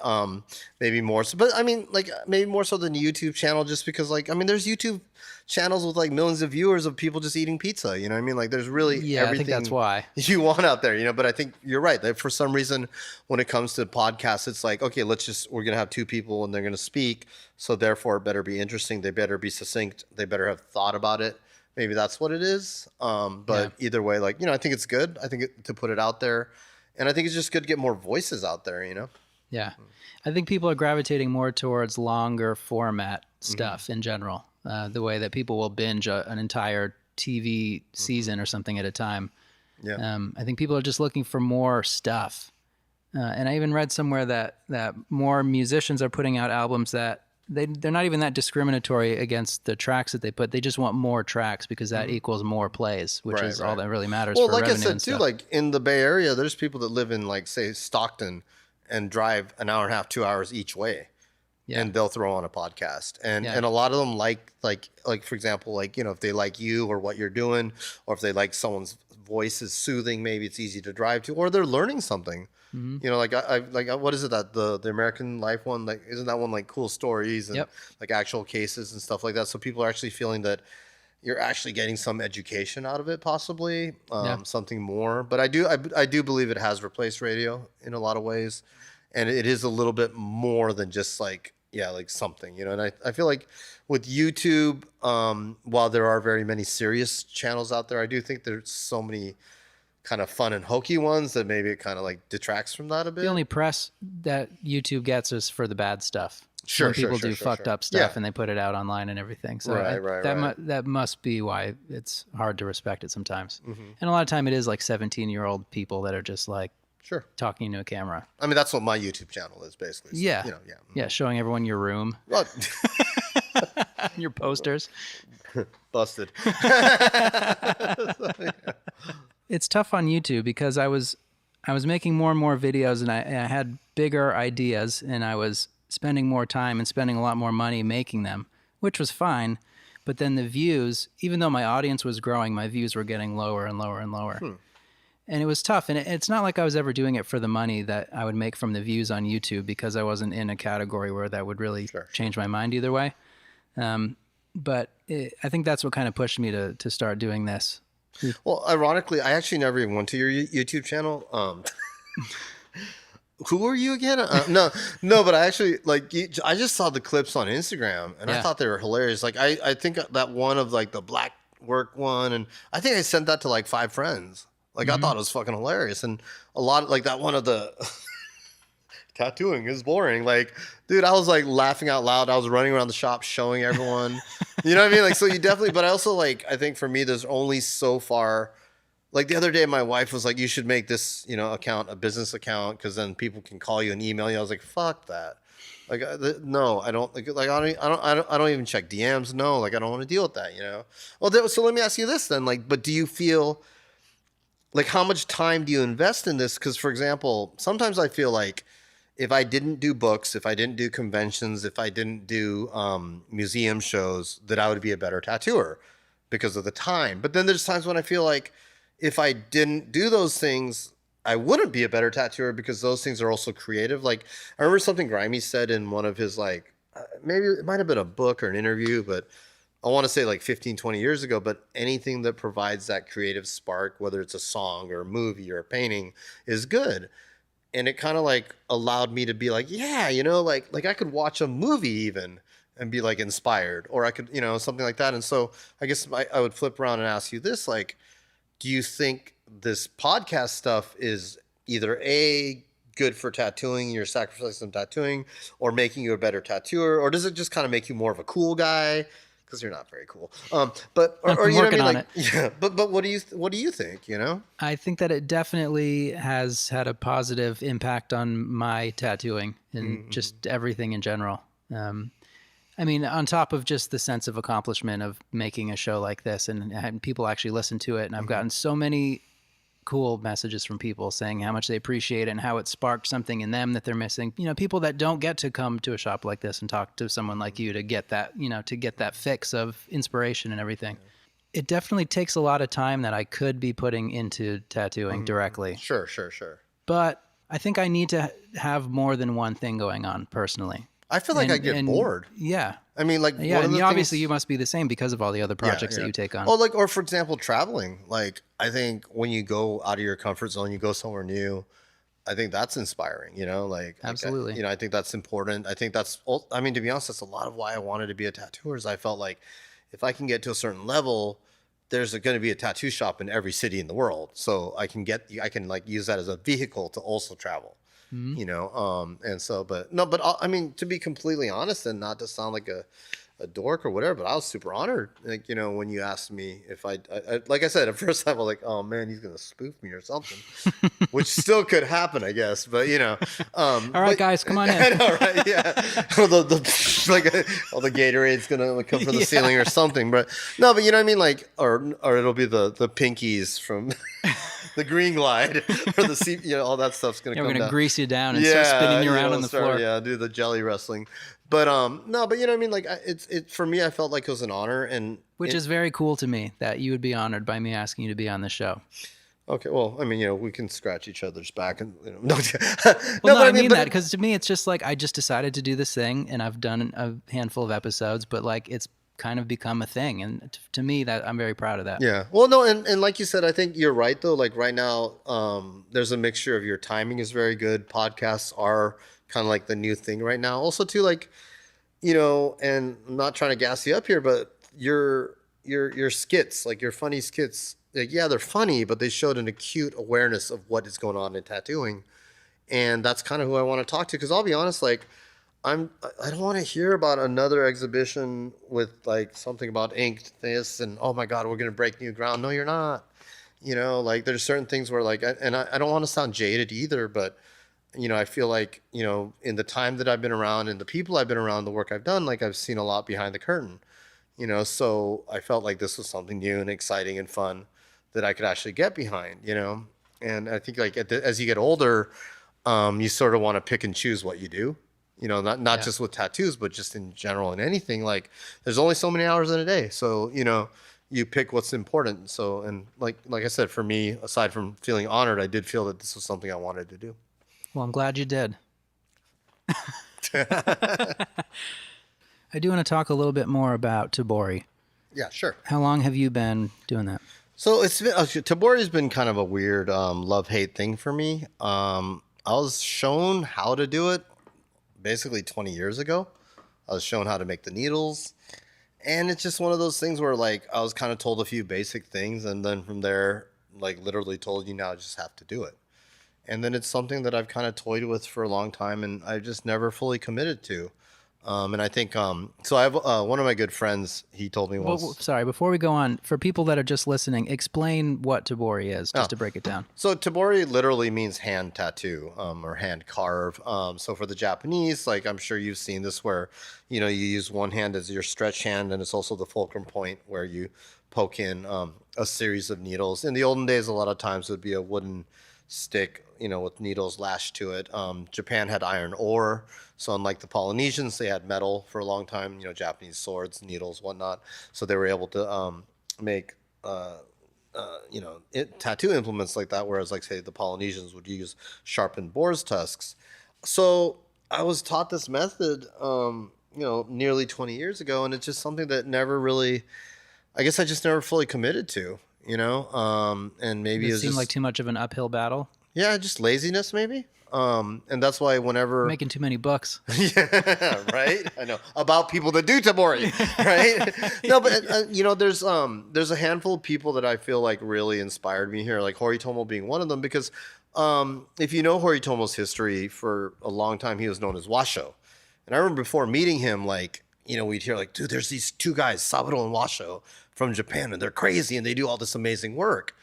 Maybe more so, but I mean, like maybe more so than a YouTube channel, just because like, I mean, there's YouTube channels with like millions of viewers of people just eating pizza. You know what I mean? Like there's really everything I think that's why you want out there, but I think you're right. That for some reason, when it comes to podcasts, it's like, okay, we're going to have 2 people and they're going to speak. So therefore it better be interesting. They better be succinct. They better have thought about it. Maybe that's what it is. But either way, like, I think it's good. I think to put it out there, and I think it's just good to get more voices out there, Yeah. I think people are gravitating more towards longer format stuff in general. The way that people will binge an entire TV season or something at a time. Yeah. I think people are just looking for more stuff. And I even read somewhere that more musicians are putting out albums that they're not even that discriminatory against the tracks that they put. They just want more tracks because that equals more plays, which is all that really matters. Well, for like I revenue said and too, stuff. like in the Bay Area, there's people that live in like say Stockton and drive an hour and a half, 2 hours each way. Yeah. And they'll throw on a podcast, and a lot of them like for example, like if they like you or what you're doing, or if they like someone's voice is soothing, maybe it's easy to drive to, or they're learning something. Like I what is it that the American Life one, like isn't that one like cool stories and like actual cases and stuff like that? So people are actually feeling that you're actually getting some education out of it, possibly something more. But I do believe it has replaced radio in a lot of ways. And it is a little bit more than just like something, and I feel like with YouTube, while there are very many serious channels out there, I do think there's so many kind of fun and hokey ones that maybe it kind of like detracts from that a bit. The only press that YouTube gets is for the bad stuff. Sure, when people do fucked up stuff and they put it out online and everything. So that must be why it's hard to respect it sometimes. And a lot of time it is like 17-year-old people that are just like, talking to a camera. I mean, that's what my YouTube channel is basically. So, yeah, showing everyone your room. Well, your posters. Busted. It's tough on YouTube because I was making more and more videos, and I had bigger ideas, and I was spending more time and spending a lot more money making them, which was fine. But then the views, even though my audience was growing, my views were getting lower and lower and lower. And it was tough. And it's not like I was ever doing it for the money that I would make from the views on YouTube, because I wasn't in a category where that would really change my mind either way. But I think that's what kind of pushed me to start doing this. Well, ironically, I actually never even went to your YouTube channel. Who are you again? No, but I actually I just saw the clips on Instagram and I thought they were hilarious. Like I think that one of like the black work one, and I think I sent that to like 5 friends. Like I thought it was fucking hilarious, and a lot of, like that one of the tattooing is boring. Like, dude, I was like laughing out loud. I was running around the shop showing everyone. You know what I mean? Like, so you definitely. But I also like. I think for me, there's only so far Like the other day, my wife was like, "You should make this, account a business account because then people can call you and email you." I was like, "Fuck that." Like, no, I don't like. I don't even check DMs. No, like, I don't want to deal with that. Well, so let me ask you this then. Like, but do you feel like how much time do you invest in this? Because, for example, sometimes I feel like if I didn't do books, if I didn't do conventions, if I didn't do museum shows, that I would be a better tattooer because of the time. But then there's times when I feel like if I didn't do those things, I wouldn't be a better tattooer because those things are also creative. Like, I remember something Grimy said in one of his, like, maybe it might have been a book or an interview, but I want to say like 15, 20 years ago, but anything that provides that creative spark, whether it's a song or a movie or a painting, is good. And it kind of like allowed me to be like, yeah, like I could watch a movie even and be like inspired, or I could, something like that. And so I guess I would flip around and ask you this, like, do you think this podcast stuff is either A, good for tattooing, you're sacrificing some tattooing, or making you a better tattooer, or does it just kind of make you more of a cool guy? Because you're not very cool. But or I'm working on like, it. yeah. But what do you think? I think that it definitely has had a positive impact on my tattooing and just everything in general. I mean, on top of just the sense of accomplishment of making a show like this and people actually listen to it. And I've gotten so many cool messages from people saying how much they appreciate it and how it sparked something in them that they're missing. People that don't get to come to a shop like this and talk to someone like you to get that, to get that fix of inspiration and everything. It definitely takes a lot of time that I could be putting into tattooing directly. Sure. But I think I need to have more than one thing going on personally. I feel like I get bored. Yeah. I mean, like, yeah, and obviously you must be the same because of all the other projects that you take on. Or for example, traveling. Like, I think when you go out of your comfort zone, you go somewhere new. I think that's inspiring. Like, absolutely. I think that's important. I think I mean, to be honest, that's a lot of why I wanted to be a tattooer. Is I felt like if I can get to a certain level, there's going to be a tattoo shop in every city in the world, so I can like use that as a vehicle to also travel. And so, but I mean, to be completely honest and not to sound like a dork or whatever, but I was super honored. Like, when you asked me if I like I said, at first I was like, oh man, he's going to spoof me or something, which still could happen, I guess. But, all right, guys, come on in. I know, right? Yeah. Like all the Gatorade's going to come from the ceiling or something. But no, but you know what I mean? Like, or it'll be the pinkies from the green glide or the seat, all that stuff's going to come down. We're going to grease you down and start spinning you around on the floor. Yeah, do the jelly wrestling. But no, but you know what I mean? Like, it for me, I felt like it was an honor. Which is very cool to me that you would be honored by me asking you to be on the show. Okay, well, I mean, we can scratch each other's back and no. Well, I mean that because to me, it's just like I just decided to do this thing, and I've done a handful of episodes, but like it's kind of become a thing, and to me, that I'm very proud of that. Yeah. Well, no, and like you said, I think you're right though. Like right now, there's a mixture of your timing is very good. Podcasts are kind of like the new thing right now. Also, too, like, and I'm not trying to gas you up here, but your skits, like your funny skits. Like, yeah, they're funny, but they showed an acute awareness of what is going on in tattooing. And that's kind of who I want to talk to. Because I'll be honest, like, I don't want to hear about another exhibition with like something about inked this and, oh my God, we're going to break new ground. No, you're not. Like there's certain things where like, and I don't want to sound jaded either, but, I feel like, in the time that I've been around and the people I've been around, the work I've done, like I've seen a lot behind the curtain, so I felt like this was something new and exciting and fun that I could actually get behind, and I think like as you get older, you sort of want to pick and choose what you do, not just with tattoos, but just in general in anything. Like there's only so many hours in a day. So, you pick what's important. So, and like I said, for me, aside from feeling honored, I did feel that this was something I wanted to do. Well, I'm glad you did. I do want to talk a little bit more about Tabori. Yeah, sure. How long have you been doing that? So Tabori's been kind of a weird love-hate thing for me. I was shown how to do it basically 20 years ago. I was shown how to make the needles. And it's just one of those things where like I was kind of told a few basic things, and then from there, like literally told you now just have to do it. And then it's something that I've kind of toyed with for a long time, and I've just never fully committed to. And I think so. I have one of my good friends. He told me once. Well, sorry, before we go on, for people that are just listening, explain what Tabori is, just to break it down. So Tabori literally means hand tattoo, or hand carve. So for the Japanese, like I'm sure you've seen this, where you use one hand as your stretch hand, and it's also the fulcrum point where you poke in a series of needles. In the olden days, a lot of times it would be a wooden stick, with needles lashed to it. Japan had iron ore, so unlike the Polynesians, they had metal for a long time. Japanese swords, needles, whatnot. So they were able to make tattoo implements like that. Whereas, like say, the Polynesians would use sharpened boar's tusks. So I was taught this method, nearly 20 years ago, and it's just something that never really, I guess, I just never fully committed to. And maybe it seemed like too much of an uphill battle. Yeah, just laziness, maybe. And that's why whenever making too many books. Yeah, right. I know about people that do Tabori, right? No, but there's a handful of people that I feel like really inspired me here, like Horitomo being one of them, because if you know Horitomo's history, for a long time he was known as Washo, and I remember before meeting him, like we'd hear like, dude, there's these two guys, Saburo and Washo, from Japan, and they're crazy and they do all this amazing work.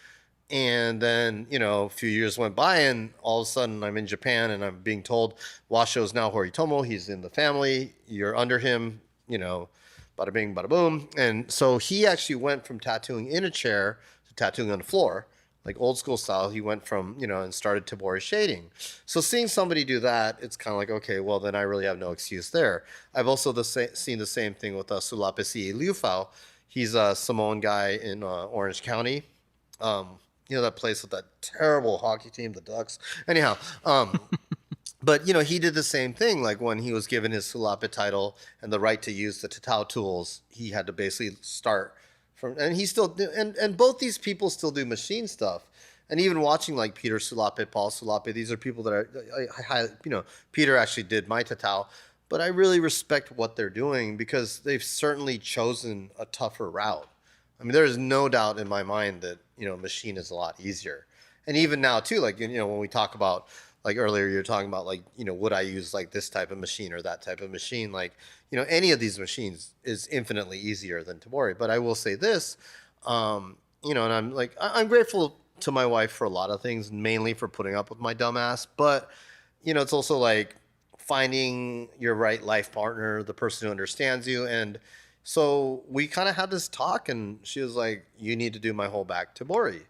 And then, a few years went by, and all of a sudden I'm in Japan and I'm being told Washo is now Horitomo. He's in the family. You're under him, bada bing, bada boom. And so he actually went from tattooing in a chair to tattooing on the floor, like old school style. He went from, and started Tabori shading. So seeing somebody do that, it's kind of like, okay, well, then I really have no excuse there. I've also seen the same thing with Sulapesi Liufao. He's a Samoan guy in Orange County. That place with that terrible hockey team, the Ducks. Anyhow, but he did the same thing. Like when he was given his Sulape title and the right to use the tatau tools, he had to basically start from, and he still do, and both these people still do machine stuff. And even watching like Peter Sulape, Paul Sulape, these are people that are, Peter actually did my tatau, but I really respect what they're doing because they've certainly chosen a tougher route. I mean, there is no doubt in my mind that, machine is a lot easier. And even now too, like, when we talk about, like earlier, you're talking about like, would I use like this type of machine or that type of machine? Like, any of these machines is infinitely easier than Tabori. But I will say this, and I'm like, I'm grateful to my wife for a lot of things, mainly for putting up with my dumbass. But, it's also like finding your right life partner, the person who understands you. And so we kind of had this talk, and she was like, you need to do my whole back Tabori.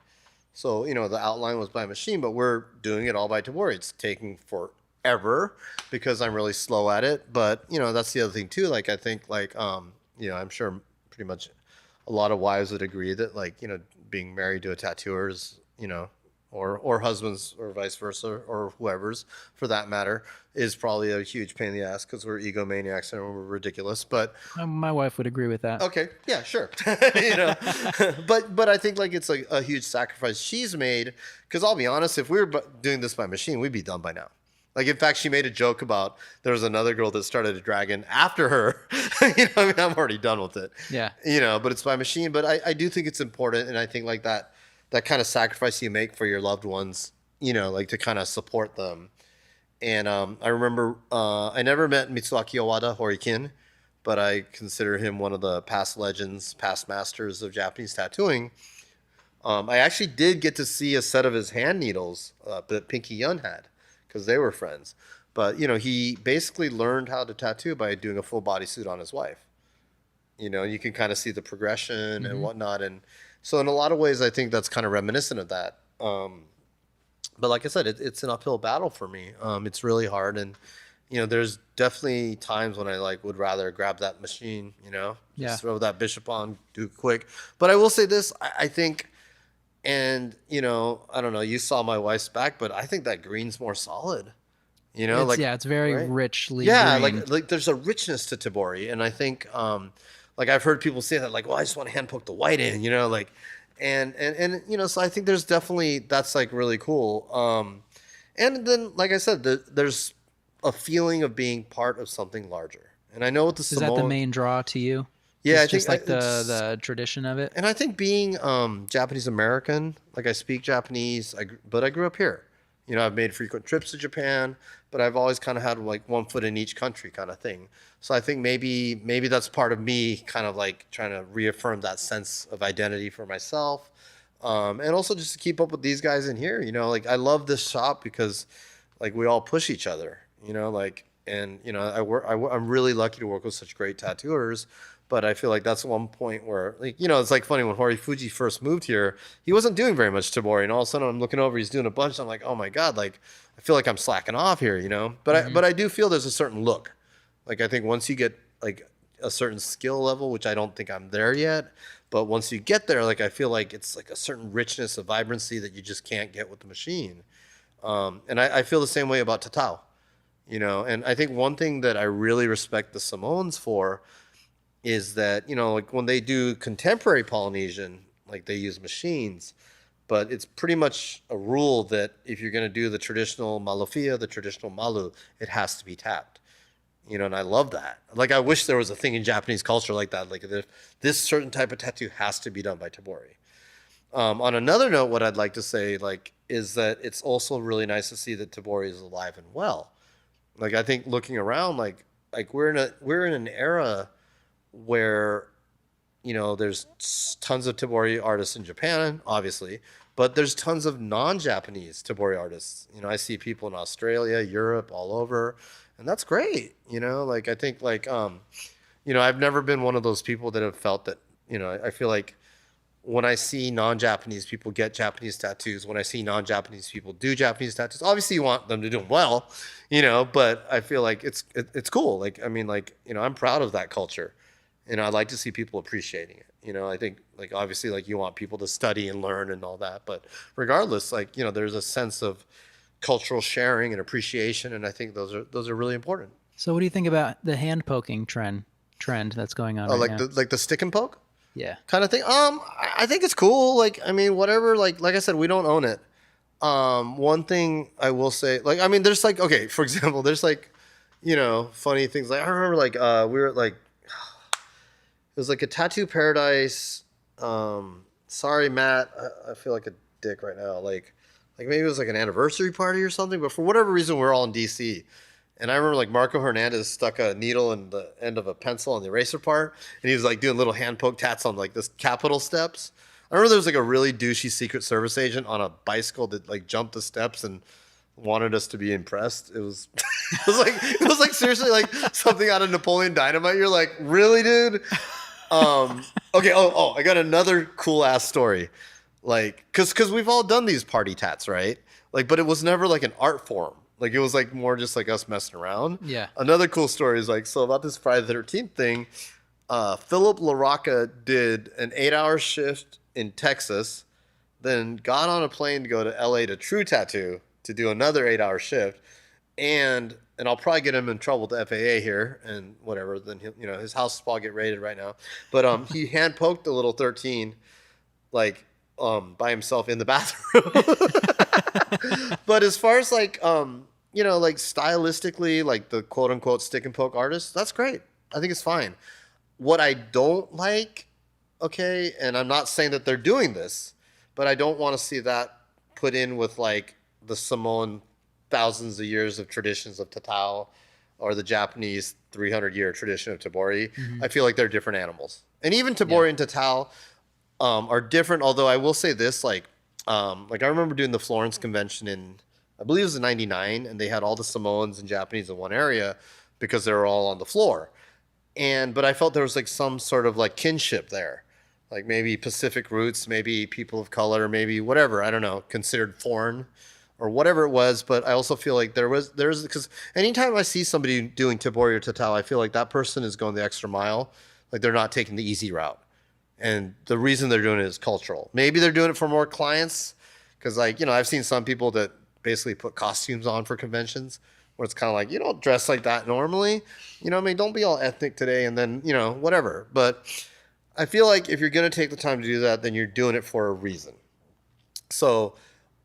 So, the outline was by machine, but we're doing it all by Tabori. It's taking forever because I'm really slow at it. But, that's the other thing too. Like, I think like, I'm sure pretty much a lot of wives would agree that like, being married to a tattooer is, or husbands or vice versa, or whoever's for that matter, is probably a huge pain in the ass because we're egomaniacs and we're ridiculous. But my wife would agree with that. Okay, yeah, sure. But I think like it's like a huge sacrifice she's made, because I'll be honest, if we were doing this by machine, we'd be done by now. Like, in fact, she made a joke about there was another girl that started a dragon after her. I'm already done with it. Yeah. But it's by machine. But I do think it's important, and I think like that kind of sacrifice you make for your loved ones, like to kind of support them. And I remember I never met Mitsuaki Owada Horikin, but I consider him one of the past legends, past masters of Japanese tattooing. I actually did get to see a set of his hand needles that Pinky Yun had, because they were friends. But, he basically learned how to tattoo by doing a full bodysuit on his wife. You can kind of see the progression and whatnot. And so in a lot of ways, I think that's kind of reminiscent of that. But like I said, it's an uphill battle for me. It's really hard. And, there's definitely times when I like would rather grab that machine, just throw that bishop on, do it quick. But I will say this, I think, and, I don't know, you saw my wife's back, but I think that green's more solid. It's very right? richly green. Like like there's a richness to Tabori. And I think, like I've heard people say that, like, well, I just want to hand poke the white in, like, and so I think there's definitely, that's like really cool. And then, like I said, there's a feeling of being part of something larger. And I know with the Samoan, is that the main draw to you? Yeah, it's just like the tradition of it. And I think being Japanese American, like I speak Japanese, but I grew up here. You know, I've made frequent trips to Japan, but I've always kind of had like one foot in each country kind of thing. So I think maybe that's part of me kind of like trying to reaffirm that sense of identity for myself. And also just to keep up with these guys in here, you know, like I love this shop because like we all push each other, you know, like, and you know, I'm really lucky to work with such great tattooers. But I feel like that's one point where, like, you know, it's like funny when Horifuji first moved here, he wasn't doing very much Tabori, and all of a sudden I'm looking over, he's doing a bunch. I'm like, oh my god, like I feel like I'm slacking off here, you know. But I do feel there's a certain look. Like I think once you get like a certain skill level, which I don't think I'm there yet, but once you get there, like I feel like it's like a certain richness, a vibrancy that you just can't get with the machine. And I feel the same way about Tatao, you know. And I think one thing that I really respect the Samoans for is that, you know, like when they do contemporary Polynesian, like they use machines, but it's pretty much a rule that if you're going to do the traditional malafia, the traditional malu, it has to be tapped. You know, and I love that. Like, I wish there was a thing in Japanese culture like that. Like, this certain type of tattoo has to be done by Tabori. On another note, what I'd like to say, like, is that it's also really nice to see that Tabori is alive and well. Like, I think looking around, like we're in an era where, you know, there's tons of Tabori artists in Japan, obviously, but there's tons of non-Japanese Tabori artists. You know, I see people in Australia, Europe, all over, and that's great. You know, like I think like you know, I've never been one of those people that have felt that, you know, I feel like when I see non-Japanese people get Japanese tattoos, when I see non-Japanese people do Japanese tattoos, obviously you want them to do them well, you know, but I feel like it's cool. Like, I mean, like, you know, I'm proud of that culture. And I like to see people appreciating it. You know, I think like obviously like you want people to study and learn and all that, but regardless, like, you know, there's a sense of cultural sharing and appreciation, and I think those are really important. So what do you think about the hand poking trend that's going on right Like now? the stick and poke Yeah. kind of thing. I think it's cool. Like, I mean, whatever. Like I said, we don't own it. One thing I will say, like, I mean, there's like, okay, for example, there's like, you know, funny things. Like I remember like we were at like, it was like a tattoo paradise. Sorry, Matt. I feel like a dick right now. Like maybe it was like an anniversary party or something. But for whatever reason, we're all in DC. And I remember like Marco Hernandez stuck a needle in the end of a pencil on the eraser part, and he was like doing little hand poke tats on like this Capitol steps. I remember there was like a really douchey Secret Service agent on a bicycle that like jumped the steps and wanted us to be impressed. It was it was like seriously like something out of Napoleon Dynamite. You're like, really, dude? Okay. I got another cool ass story. Like, cause we've all done these party tats, right? Like, but it was never like an art form. Like, it was like more just like us messing around. Yeah. Another cool story is like, so about this Friday the 13th thing, Philip LaRocca did an 8-hour shift in Texas, then got on a plane to go to LA to True Tattoo to do another 8-hour shift. And I'll probably get him in trouble with the FAA here and whatever. Then he'll, you know, his house will get raided right now. But he hand poked the little 13 like by himself in the bathroom. But as far as like you know, like stylistically, like the quote unquote stick and poke artists, that's great. I think it's fine. What I don't like, okay, and I'm not saying that they're doing this, but I don't want to see that put in with like the Samoan thousands of years of traditions of Tatao or the Japanese 300-year tradition of Tabori. I feel like they're different animals. And even Tabori and Tatao are different, although I will say this, like I remember doing the Florence convention in, I believe it was in 99, and they had all the Samoans and Japanese in one area because they were all on the floor. But I felt there was like some sort of like kinship there. Like maybe Pacific roots, maybe people of color, maybe whatever, I don't know, considered foreign or whatever it was. But I also feel like there's because anytime I see somebody doing Tabori or Tatao, I feel like that person is going the extra mile. Like they're not taking the easy route. And the reason they're doing it is cultural. Maybe they're doing it for more clients. Because like, you know, I've seen some people that basically put costumes on for conventions where it's kind of like, you don't dress like that normally. You know what I mean? Don't be all ethnic today and then, you know, whatever. But I feel like if you're going to take the time to do that, then you're doing it for a reason. So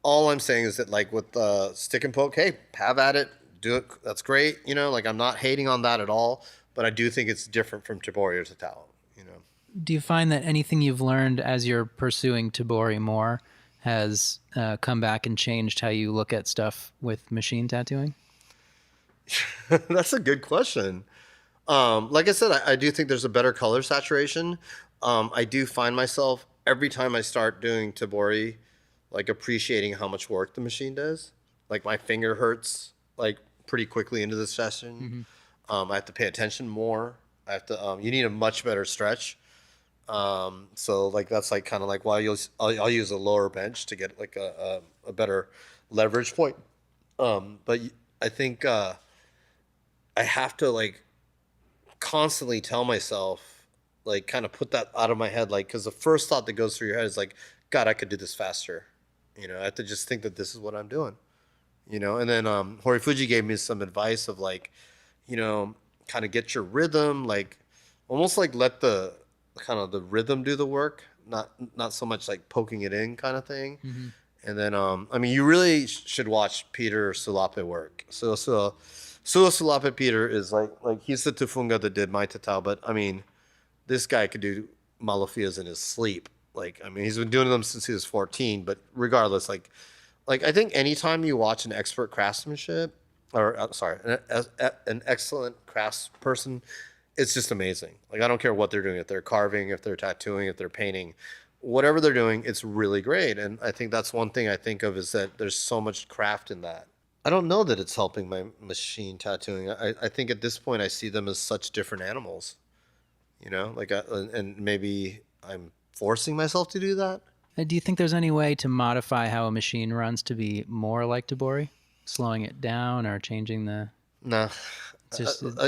all I'm saying is that like with stick and poke, hey, have at it, do it. That's great. You know, like I'm not hating on that at all, but I do think it's different from Tabori or Tatao, you know. Do you find that anything you've learned as you're pursuing Tabori more has come back and changed how you look at stuff with machine tattooing? That's a good question. Like I said, I do think there's a better color saturation. I do find myself every time I start doing Tabori, like appreciating how much work the machine does. Like my finger hurts like pretty quickly into the session. I have to pay attention more. I have to. You need a much better stretch. So like that's like kind of like why I'll use a lower bench to get like a better leverage point. But I think I have to like constantly tell myself, like kind of put that out of my head, like because the first thought that goes through your head is like, God, I could do this faster. I have to just think that this is what I'm doing. And then Horifuji gave me some advice of like, kind of get your rhythm, like almost like let the kind of the rhythm do the work, not so much like poking it in kind of thing. And then I mean, you really should watch Peter Sulape work. So Sulape Peter is like he's the Tufunga that did Mai Tatao, but I mean, this guy could do Malafias in his sleep. Like, I mean, he's been doing them since he was 14, but regardless, like I think anytime you watch an expert craftsmanship, or sorry, an excellent craftsperson, it's just amazing. Like, I don't care what they're doing, if they're carving, if they're tattooing, if they're painting, whatever they're doing, it's really great. And I think that's one thing I think of is that there's so much craft in that. I don't know that it's helping my machine tattooing. I think at this point I see them as such different animals, like, and maybe I'm forcing myself to do that. Do you think there's any way to modify how a machine runs to be more like Tabori? Slowing it down or changing the... No.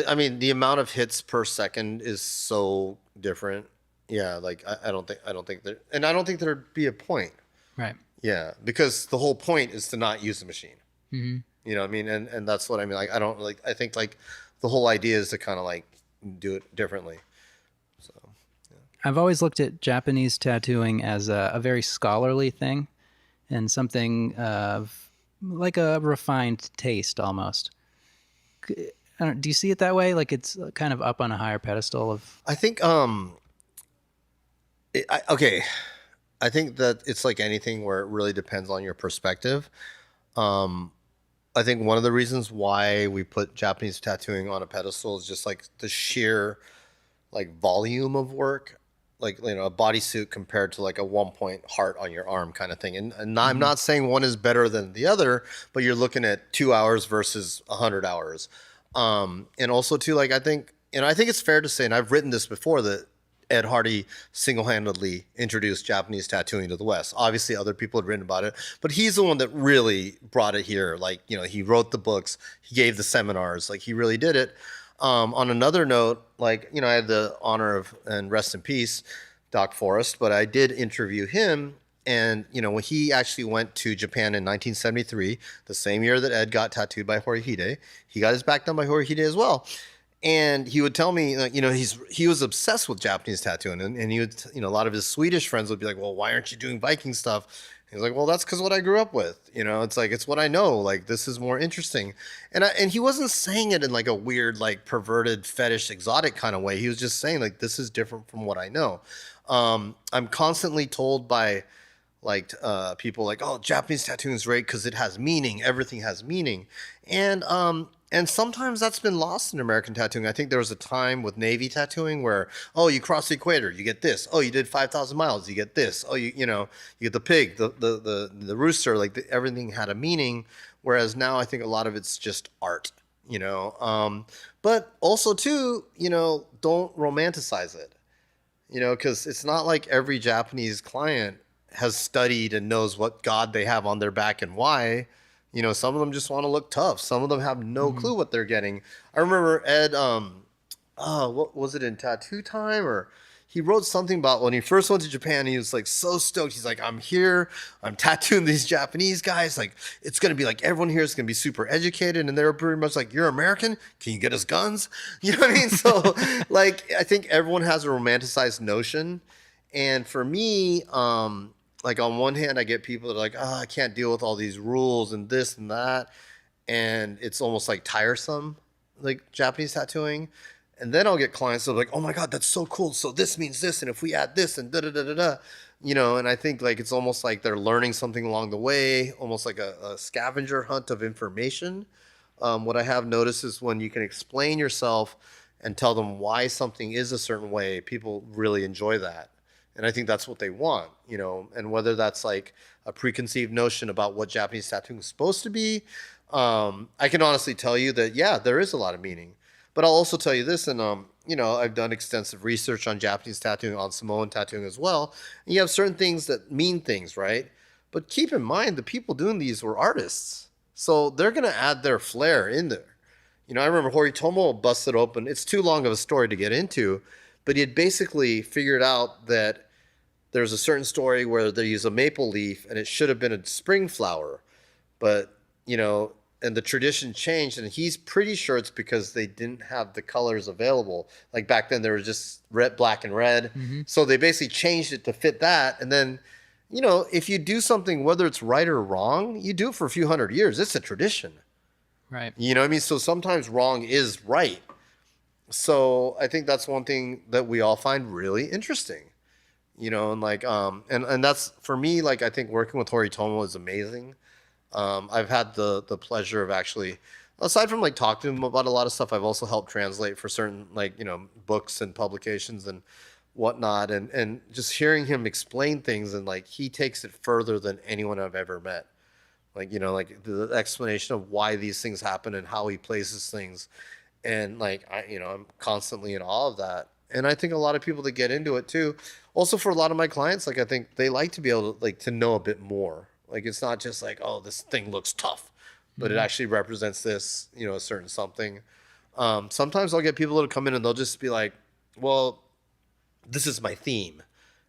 I mean, the amount of hits per second is so different. Yeah, like I don't think there, and I don't think there'd be a point. Right. Yeah, because the whole point is to not use the machine. Mm-hmm. You know what I mean? And that's what I mean. Like, I don't like, I think like the whole idea is to kind of like do it differently. So, yeah. I've always looked at Japanese tattooing as a very scholarly thing and something of like a refined taste almost. Do you see it that way? Like it's kind of up on a higher pedestal of... I think, okay. I think that it's like anything where it really depends on your perspective. I think one of the reasons why we put Japanese tattooing on a pedestal is just like the sheer like volume of work, like, a bodysuit compared to like a 1-point heart on your arm kind of thing. And I'm not saying one is better than the other, but you're looking at 2 hours versus 100 hours. And also too, like, I think it's fair to say, and I've written this before, that Ed Hardy single-handedly introduced Japanese tattooing to the West. Obviously, other people had written about it, but he's the one that really brought it here. Like, he wrote the books, he gave the seminars, like he really did it. On another note, like, I had the honor of, and rest in peace, Doc Forrest, but I did interview him. And, when he actually went to Japan in 1973, the same year that Ed got tattooed by Horihide, he got his back done by Horihide as well. And he would tell me, he was obsessed with Japanese tattooing. And he would, a lot of his Swedish friends would be like, well, why aren't you doing Viking stuff? He's like, well, that's because what I grew up with. It's like, it's what I know. Like, this is more interesting. And he wasn't saying it in like a weird, like perverted, fetish, exotic kind of way. He was just saying like, this is different from what I know. I'm constantly told by like people like, oh, Japanese tattooing is great because it has meaning. Everything has meaning. And sometimes that's been lost in American tattooing. I think there was a time with Navy tattooing where, oh, you cross the equator, you get this. Oh, you did 5,000 miles, you get this. Oh, you get the pig, the rooster. Like everything had a meaning. Whereas now I think a lot of it's just art. But also too, don't romanticize it. Because it's not like every Japanese client has studied and knows what god they have on their back and why. Some of them just want to look tough. Some of them have no clue what they're getting. I remember Ed, what was it, in Tattoo Time? Or he wrote something about when he first went to Japan, he was like so stoked. He's like, I'm here, I'm tattooing these Japanese guys. Like, it's going to be like, everyone here is going to be super educated. And they were pretty much like, you're American? Can you get us guns? You know what I mean? So like, I think everyone has a romanticized notion. And for me, like on one hand, I get people that are like, oh, I can't deal with all these rules and this and that. And it's almost like tiresome, like Japanese tattooing. And then I'll get clients that are like, oh my God, that's so cool. So this means this. And if we add this and da da da da da, and I think like it's almost like they're learning something along the way, almost like a scavenger hunt of information. What I have noticed is when you can explain yourself and tell them why something is a certain way, people really enjoy that. And I think that's what they want, and whether that's like a preconceived notion about what Japanese tattooing is supposed to be, I can honestly tell you that, yeah, there is a lot of meaning. But I'll also tell you this, and I've done extensive research on Japanese tattooing, on Samoan tattooing as well. And you have certain things that mean things, right? But keep in mind, the people doing these were artists, so they're going to add their flair in there. I remember Horitomo busted open. It's too long of a story to get into, but he had basically figured out that there's a certain story where they use a maple leaf, and it should have been a spring flower, but and the tradition changed, and he's pretty sure it's because they didn't have the colors available. Like back then, there was just red, black, and red. Mm-hmm. So they basically changed it to fit that. And then, if you do something, whether it's right or wrong, you do it for a few hundred years. It's a tradition. Right. You know what I mean? So sometimes wrong is right. So I think that's one thing that we all find really interesting. And like, and that's, for me, like, I think working with Horitomo is amazing. I've had the pleasure of actually, aside from like talking to him about a lot of stuff, I've also helped translate for certain books and publications and whatnot, and just hearing him explain things, and like he takes it further than anyone I've ever met. Like like the explanation of why these things happen and how he places things, and like I'm constantly in awe of that. And I think a lot of people that get into it too. Also, for a lot of my clients, like I think they like to be able to to know a bit more. Like, it's not just like, oh, this thing looks tough, but it actually represents this, a certain something. Sometimes I'll get people to come in and they'll just be like, well, this is my theme.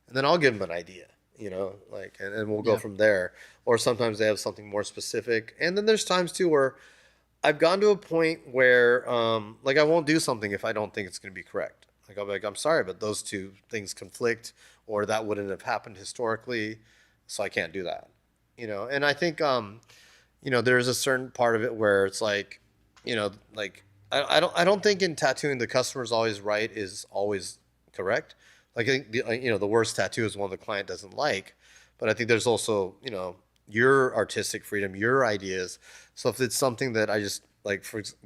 And then I'll give them an idea, and we'll go from there. Or sometimes they have something more specific. And then there's times too where I've gone to a point where, I won't do something if I don't think it's going to be correct. Like, I'll be like, I'm sorry, but those two things conflict, or that wouldn't have happened historically, so I can't do that. And I think, there's a certain part of it where it's like, I don't think in tattooing the customer's always right is always correct. Like, I think the worst tattoo is one the client doesn't like, but I think there's also, your artistic freedom, your ideas. So if it's something that I just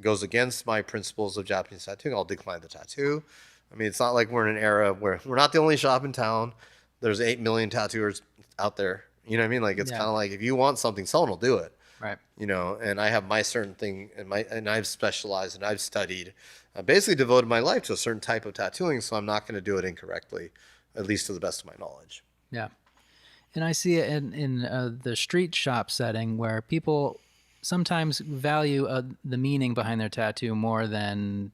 goes against my principles of Japanese tattooing, I'll decline the tattoo. I mean, it's not like we're in an era where we're not the only shop in town. There's 8 million tattooers out there. You know what I mean? Like, it's kind of like, if you want something, someone will do it. Right. And I have my certain thing, and I've specialized and I've studied. I basically devoted my life to a certain type of tattooing, so I'm not going to do it incorrectly, at least to the best of my knowledge. Yeah. And I see it in the street shop setting where people sometimes value the meaning behind their tattoo more than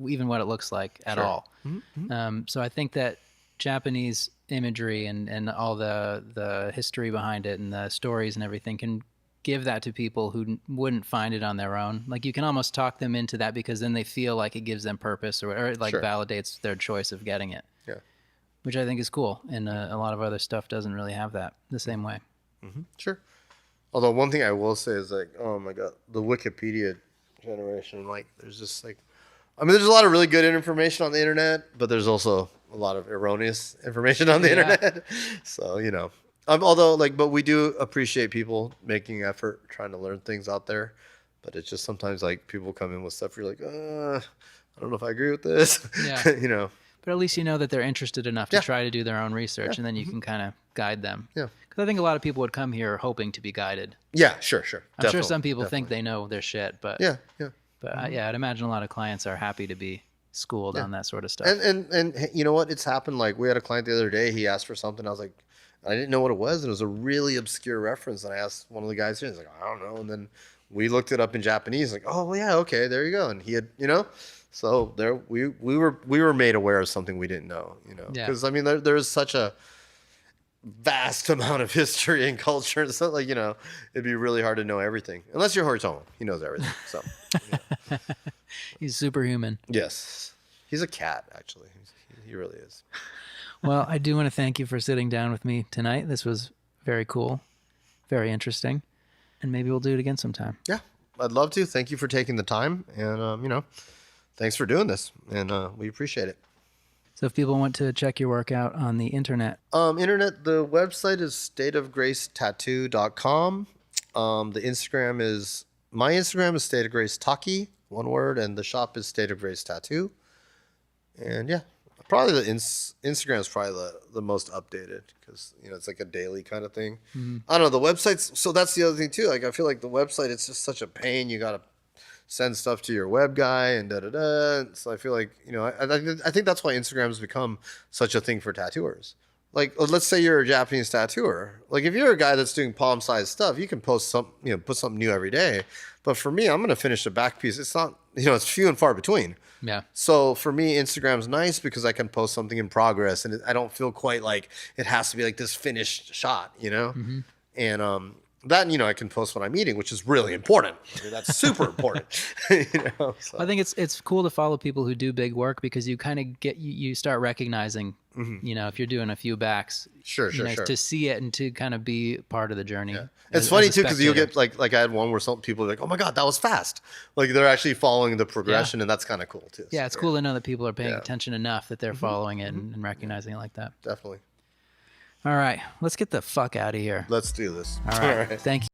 even what it looks like at all. Mm-hmm. So I think that Japanese imagery and all the history behind it and the stories and everything can give that to people who wouldn't find it on their own. Like, you can almost talk them into that, because then they feel like it gives them purpose, or it validates their choice of getting it. Yeah. Which I think is cool. And a lot of other stuff doesn't really have that the same way. Mm-hmm. Sure. Although one thing I will say is, like, oh my God, the Wikipedia generation, like, there's just like, there's a lot of really good information on the internet, but there's also a lot of erroneous information on the internet. So, although but we do appreciate people making effort, trying to learn things out there. But it's just sometimes like people come in with stuff you're like, I don't know if I agree with this. Yeah. But at least you know that they're interested enough to try to do their own research, and then you can kind of guide them. Yeah. Because I think a lot of people would come here hoping to be guided. Yeah, sure. I'm sure some people think they know their shit, but yeah. But I'd imagine a lot of clients are happy to be schooled on that sort of stuff. And you know what? It's happened. Like, we had a client the other day. He asked for something. I was like, I didn't know what it was, and it was a really obscure reference. And I asked one of the guys here. He's like, I don't know. And then we looked it up in Japanese. Like, oh well, yeah, okay, there you go. And he had, so there we were made aware of something we didn't know. Because there is such a vast amount of history and culture. So it'd be really hard to know everything unless you're Horitomo. He knows everything. So he's superhuman. Yes, he's a cat. Actually, he really is. Well, I do want to thank you for sitting down with me tonight. This was very cool, very interesting, and maybe we'll do it again sometime. Yeah, I'd love to. Thank you for taking the time, and thanks for doing this, and we appreciate it. So if people want to check your work out on the internet, the website is stateofgracetattoo.com. The Instagram is, my Instagram is State of Grace Taki, one word, and the shop is State of Grace Tattoo. And yeah, probably the Instagram is probably the most updated because, you know, it's like a daily kind of thing. I don't know, the websites. So that's the other thing too. Like, I feel like the website, it's just such a pain. You got to send stuff to your web guy and da-da-da. So I feel like, you know, I think that's why Instagram has become such a thing for tattooers. Like, let's say you're a Japanese tattooer. Like, if you're a guy that's doing palm-sized stuff, you can post some, you know, put something new every day. But for me, I'm going to finish a back piece. It's not, you know, it's few and far between. yeah. So for me, Instagram's nice because I can post something in progress, and I don't feel quite like it has to be like this finished shot, you know? And that, you know, I can post when I'm eating, which is really important. I mean, that's super important. You know? So. I think it's cool to follow people who do big work because you kind of get you start recognizing, you know, if you're doing a few backs, Sure. to see it and to kind of be part of the journey. Yeah. It's funny too because you'll get like I had one where some people are like, oh my god, that was fast. Like they're actually following the progression, and that's kind of cool too. Yeah, it's cool to know that people are paying attention enough that they're following it and recognizing it like that. Definitely. All right, let's get the fuck out of here. Let's do this. All right. Thank you.